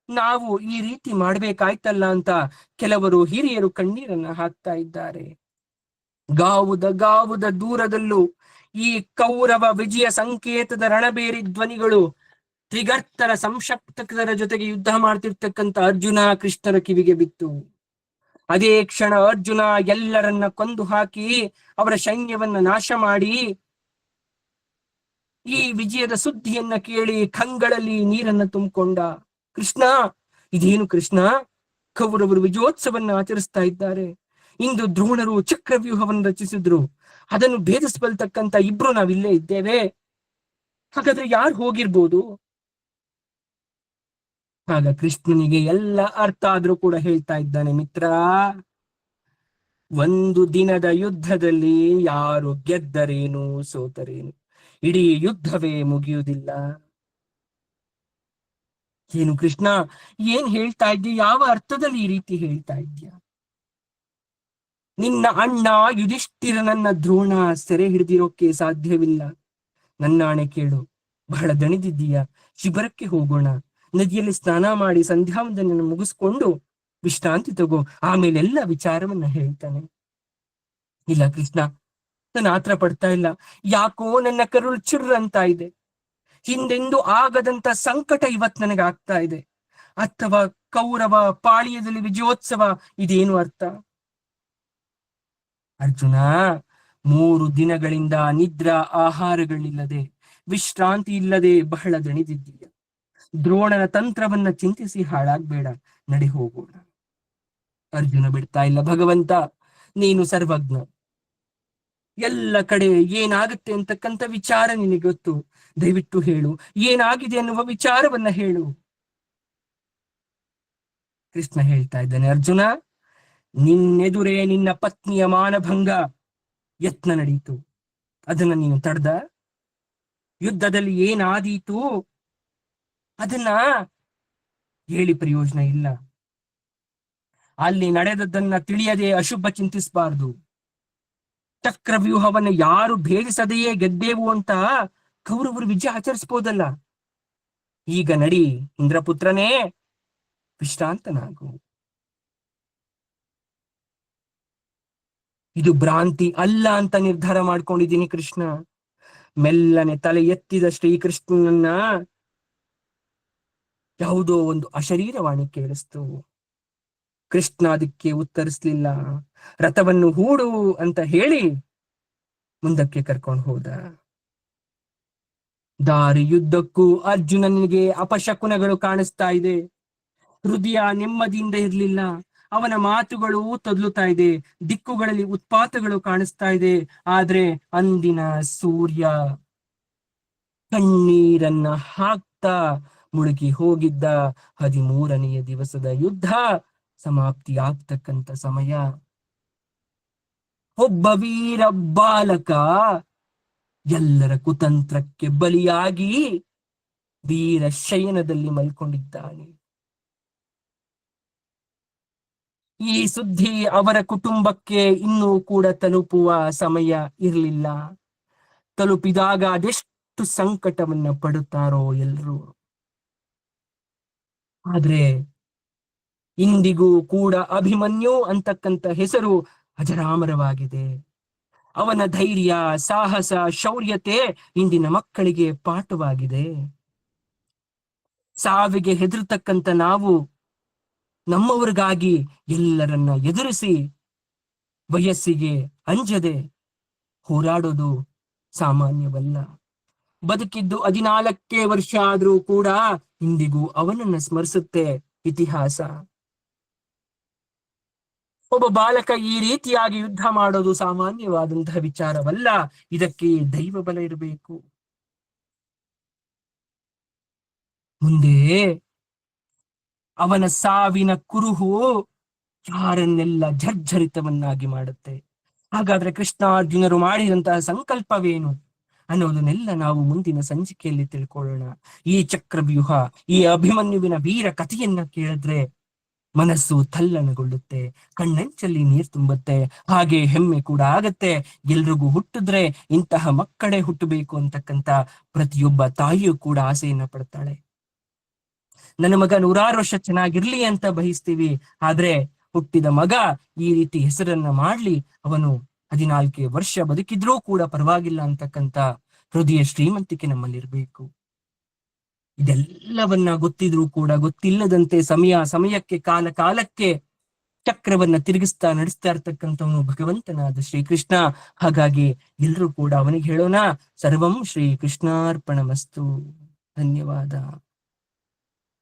ನಾವು ಈ ರೀತಿ ಮಾಡ್ಬೇಕಾಯ್ತಲ್ಲ ಅಂತ ಕೆಲವರು ಹಿರಿಯರು ಕಣ್ಣೀರನ್ನ ಹಾಕ್ತಾ ಇದ್ದಾರೆ. ಗಾವುದ ದೂರದಲ್ಲೂ ಈ ಕೌರವ ವಿಜಯ ಸಂಕೇತದ ರಣಬೇರಿ ಧ್ವನಿಗಳು ತ್ರಿಗರ್ತರ ಸಂಶಕ್ತರ ಜೊತೆಗೆ ಯುದ್ಧ ಮಾಡ್ತಿರ್ತಕ್ಕಂಥ ಅರ್ಜುನ ಕೃಷ್ಣರ ಕಿವಿಗೆ ಬಿತ್ತು. ಅದೇ ಕ್ಷಣ ಅರ್ಜುನ ಎಲ್ಲರನ್ನ ಕೊಂದು ಹಾಕಿ ಅವರ ಸೈನ್ಯವನ್ನ ನಾಶ ಮಾಡಿ ಈ ವಿಜಯದ ಸುದ್ದಿಯನ್ನ ಕೇಳಿ ಕಂಗಳಲ್ಲಿ ನೀರನ್ನ ತುಂಬಿಕೊಂಡ. ಕೃಷ್ಣ, ಇದೇನು ಕೃಷ್ಣ, ಕೌರವರು ವಿಜಯೋತ್ಸವನ್ನ ಆಚರಿಸ್ತಾ ಇದ್ದಾರೆ. ಇಂದು ದ್ರೋಣರು ಚಕ್ರವ್ಯೂಹವನ್ನು ರಚಿಸಿದ್ರು, ಅದನ್ನು ಭೇದಿಸಬಲ್ತಕ್ಕಂತ ಇಬ್ರು ನಾವಿಲ್ಲೇ ಇದ್ದೇವೆ. ಹಾಗಾದ್ರೆ ಯಾರು ಹೋಗಿರ್ಬೋದು? ಆಗ ಕೃಷ್ಣನಿಗೆ ಎಲ್ಲ ಅರ್ಥ ಆದ್ರೂ ಕೂಡ ಹೇಳ್ತಾ ಇದ್ದಾನೆ, ಮಿತ್ರ, ಒಂದು ದಿನದ ಯುದ್ಧದಲ್ಲಿ ಯಾರು ಗೆದ್ದರೇನು ಸೋತರೇನು, ಇಡೀ ಯುದ್ಧವೇ ಮುಗಿಯುವುದಿಲ್ಲ. ಏನು ಕೃಷ್ಣ, ಏನ್ ಹೇಳ್ತಾ ಇದ್ದೀಯ? ಯಾವ ಅರ್ಥದಲ್ಲಿ ಈ ರೀತಿ ಹೇಳ್ತಾ ಇದ್ಯಾ? ನಿನ್ನ ಅಣ್ಣ ಯುಧಿಷ್ಠಿರನನ್ನ ದ್ರೋಣ ಸೆರೆ ಹಿಡಿದಿರೋಕೆ ಸಾಧ್ಯವಿಲ್ಲ. ನನ್ನ ಆಣೆ ಕೇಳು, ಬಹಳ ದಣಿದಿದ್ದೀಯ, ಶಿಬಿರಕ್ಕೆ ಹೋಗೋಣ. ನದಿಯಲ್ಲಿ ಸ್ನಾನ ಮಾಡಿ ಸಂಧ್ಯಾವಂದನೆಯನ್ನು ಮುಗಿಸ್ಕೊಂಡು ವಿಶ್ರಾಂತಿ ತಗೋ, ಆಮೇಲೆ ಎಲ್ಲ ವಿಚಾರವನ್ನ ಹೇಳ್ತಾನೆ. ಇಲ್ಲ ಕೃಷ್ಣ, ನಾನು ಆತ್ರ ಪಡ್ತಾ ಇಲ್ಲ. ಯಾಕೋ ನನ್ನ ಕರುಳು ಚಿರ್ರ ಅಂತ ಇದೆ. ಹಿಂದೆಂದು ಆಗದಂತ ಸಂಕಟ ಇವತ್ ನನಗಾಗ್ತಾ ಇದೆ. ಅಥವಾ ಕೌರವ ಪಾಳ್ಯದಲ್ಲಿ ವಿಜಯೋತ್ಸವ, ಇದೇನು ಅರ್ಥ? ಅರ್ಜುನ, 3 ದಿನಗಳಿಂದ ನಿದ್ರಾ ಆಹಾರಗಳಿಲ್ಲದೆ, ವಿಶ್ರಾಂತಿ ಇಲ್ಲದೆ ಬಹಳ ದಣಿದಿದ್ದೀಯ. ದ್ರೋಣನ ತಂತ್ರವನ್ನ ಚಿಂತಿಸಿ ಹಾಳಾಗ್ಬೇಡ, ನಡೆ ಹೋಗೋಣ. ಅರ್ಜುನ ಬಿಡ್ತಾ ಇಲ್ಲ. ಭಗವಂತ, ನೀನು ಸರ್ವಜ್ಞ, ಎಲ್ಲ ಕಡೆ ಏನಾಗುತ್ತೆ ಅಂತಕ್ಕಂಥ ವಿಚಾರ ನಿನಗೆ ಗೊತ್ತು. ದಯವಿಟ್ಟು ಹೇಳು, ಏನಾಗಿದೆ ಅನ್ನುವ ವಿಚಾರವನ್ನ ಹೇಳು. ಕೃಷ್ಣ ಹೇಳ್ತಾ ಇದ್ದಾನೆ, ಅರ್ಜುನ, ನಿನ್ನೆದುರೇ ನಿನ್ನ ಪತ್ನಿಯ ಮಾನಭಂಗ ಯತ್ನ ನಡೀತು. ಅದನ್ನ ನೀನು ತಡೆದ. ಯುದ್ಧದಲ್ಲಿ ಏನಾದೀತು ಅದನ್ನ ಹೇಳಿ ಪ್ರಯೋಜನ ಇಲ್ಲ. ಅಲ್ಲಿ ನಡೆದದ್ದನ್ನ ತಿಳಿಯದೆ ಅಶುಭ ಚಿಂತಿಸಬಾರ್ದು. ಚಕ್ರವ್ಯೂಹವನ್ನು ಯಾರು ಭೇದಿಸದೆಯೇ ಗೆದ್ದೇವು ಅಂತ ಕೌರವರು ವಿಜಯ ಆಚರಿಸಬಹುದಲ್ಲ. ಈಗ ನಡಿ ಇಂದ್ರಪುತ್ರನೇ, ವಿಶ್ರಾಂತನಾಗು. ಇದು ಭ್ರಾಂತಿ ಅಲ್ಲ ಅಂತ ನಿರ್ಧಾರ ಮಾಡ್ಕೊಂಡಿದ್ದೀನಿ ಕೃಷ್ಣ. ಮೆಲ್ಲನೆ ತಲೆ ಎತ್ತಿದ ಶ್ರೀಕೃಷ್ಣನನ್ನ ಯಾವುದೋ ಒಂದು ಅಶರೀರವಾಣಿ ಕೇಳಿಸ್ತು. ಕೃಷ್ಣ ಅದಕ್ಕೆ ಉತ್ತರಿಸ್ಲಿಲ್ಲ. ರಥವನ್ನು ಹೂಡು ಅಂತ ಹೇಳಿ ಮುಂದಕ್ಕೆ ಕರ್ಕೊಂಡು ಹೋದ. ದಾರಿ ಯುದ್ಧಕ್ಕೂ ಅರ್ಜುನನಿಗೆ ಅಪಶಕುನಗಳು ಕಾಣಿಸ್ತಾ ಇದೆ. ಹೃದಯ ನೆಮ್ಮದಿಯಿಂದ ಇರಲಿಲ್ಲ. ಅವನ ಮಾತುಗಳು ತೊದಲುತ್ತಾ ಇದೆ. ದಿಕ್ಕುಗಳಲ್ಲಿ ಉತ್ಪಾತಗಳು ಕಾಣಿಸ್ತಾ ಇದೆ. ಆದ್ರೆ ಅಂದಿನ ಸೂರ್ಯ ಕಣ್ಣೀರನ್ನ ಹಾಕ್ತಾ ಮುಳುಗಿ ಹೋಗಿದ್ದ. 13ನೆಯ ದಿವಸದ ಯುದ್ಧ ಸಮಾಪ್ತಿ ಆಗ್ತಕ್ಕಂಥ ಸಮಯ. ಒಬ್ಬ ವೀರ ಬಾಲಕ ಎಲ್ಲರ ಕುತಂತ್ರಕ್ಕೆ ಬಲಿಯಾಗಿ ವೀರ ಶಯನದಲ್ಲಿ ಮಲ್ಕೊಂಡಿದ್ದಾನೆ. ಈ ಸುದ್ದಿ ಅವರ ಕುಟುಂಬಕ್ಕೆ ಇನ್ನೂ ಕೂಡ ತಲುಪುವ ಸಮಯ ಇರಲಿಲ್ಲ. ತಲುಪಿದಾಗ ಅದೆಷ್ಟು ಸಂಕಟವನ್ನ ಪಡುತ್ತಾರೋ ಎಲ್ರು. ಆದ್ರೆ ಇಂದಿಗೂ ಕೂಡ ಅಭಿಮನ್ಯು ಅಂತಕ್ಕಂಥ ಹೆಸರು ಅಜರಾಮರವಾಗಿದೆ. ಅವನ ಧೈರ್ಯ, ಸಾಹಸ, ಶೌರ್ಯತೆ ಇಂದಿನ ಮಕ್ಕಳಿಗೆ ಪಾಠವಾಗಿದೆ. ಸಾವಿಗೆ ಹೆದರ್ತಕ್ಕಂಥ ನಾವು ನಮ್ಮವರಿಗಾಗಿ ಎಲ್ಲರನ್ನ ಎದುರಿಸಿ ವಯಸ್ಸಿಗೆ ಅಂಜದೆ ಹೋರಾಡೋದು ಸಾಮಾನ್ಯವಲ್ಲ. ಬದುಕಿದ್ದು 14 ವರ್ಷ ಆದ್ರೂ ಕೂಡ ಇಂದಿಗೂ ಅವನನ್ನ ಸ್ಮರಿಸುತ್ತೆ ಇತಿಹಾಸ. ಒಬ್ಬ ಬಾಲಕ ಈ ರೀತಿಯಾಗಿ ಯುದ್ಧ ಮಾಡೋದು ಸಾಮಾನ್ಯವಾದಂತಹ ವಿಚಾರವಲ್ಲ. ಇದಕ್ಕೆ ದೈವ ಬಲ ಇರಬೇಕು. ಮುಂದೆ ಅವನ ಸಾವಿನ ಕುರುಹು ಯಾರನ್ನೆಲ್ಲ ಜರ್ಜರಿತವನ್ನಾಗಿ ಮಾಡುತ್ತೆ. ಹಾಗಾದ್ರೆ ಕೃಷ್ಣಾರ್ಜುನರು ಮಾಡಿದಂತಹ ಸಂಕಲ್ಪವೇನು ಅನ್ನೋದನ್ನೆಲ್ಲ ನಾವು ಮುಂದಿನ ಸಂಚಿಕೆಯಲ್ಲಿ ತಿಳ್ಕೊಳ್ಳೋಣ. ಈ ಚಕ್ರವ್ಯೂಹ, ಈ ಅಭಿಮನ್ಯುವಿನ ವೀರ ಕಥೆಯನ್ನ ಕೇಳಿದ್ರೆ ಮನಸ್ಸು ತಲ್ಲಣಗೊಳ್ಳುತ್ತೆ, ಕಣ್ಣಂಚಲ್ಲಿ ನೀರು ತುಂಬುತ್ತೆ, ಹಾಗೆ ಹೆಮ್ಮೆ ಕೂಡ ಆಗತ್ತೆ. ಎಲ್ರಿಗೂ ಹುಟ್ಟಿದ್ರೆ ಇಂತಹ ಮಕ್ಕಳೇ ಹುಟ್ಟಬೇಕು ಅಂತಕ್ಕಂಥ ಪ್ರತಿಯೊಬ್ಬ ತಾಯಿಯೂ ಕೂಡ ಆಸೆಯನ್ನ ಪಡ್ತಾಳೆ. ನನ್ನ ಮಗ 100 ವರ್ಷ ಚೆನ್ನಾಗಿರ್ಲಿ ಅಂತ ಬಯಸ್ತೀವಿ. ಆದ್ರೆ ಹುಟ್ಟಿದ ಮಗ ಈ ರೀತಿ ಹೆಸರನ್ನ ಮಾಡ್ಲಿ, ಅವನು 14 ವರ್ಷ ಬದುಕಿದ್ರೂ ಕೂಡ ಪರವಾಗಿಲ್ಲ ಅಂತಕ್ಕಂಥ ಹೃದಯ ಶ್ರೀಮಂತಿಕೆ ನಮ್ಮಲ್ಲಿರ್ಬೇಕು. ಇದೆಲ್ಲವನ್ನ ಗೊತ್ತಿದ್ರೂ ಕೂಡ ಗೊತ್ತಿಲ್ಲದಂತೆ ಸಮಯಕ್ಕೆ ಕಾಲಕ್ಕೆ ಚಕ್ರವನ್ನ ತಿರುಗಿಸ್ತಾ ನಡೆಸ್ತಾ ಇರ್ತಕ್ಕಂಥವನು ಭಗವಂತನಾದ ಶ್ರೀಕೃಷ್ಣ. ಹಾಗಾಗಿ ಎಲ್ರೂ ಕೂಡ ಅವನಿಗೆ ಹೇಳೋಣ, ಸರ್ವಂ ಶ್ರೀ ಕೃಷ್ಣಾರ್ಪಣಮಸ್ತು. ಧನ್ಯವಾದ.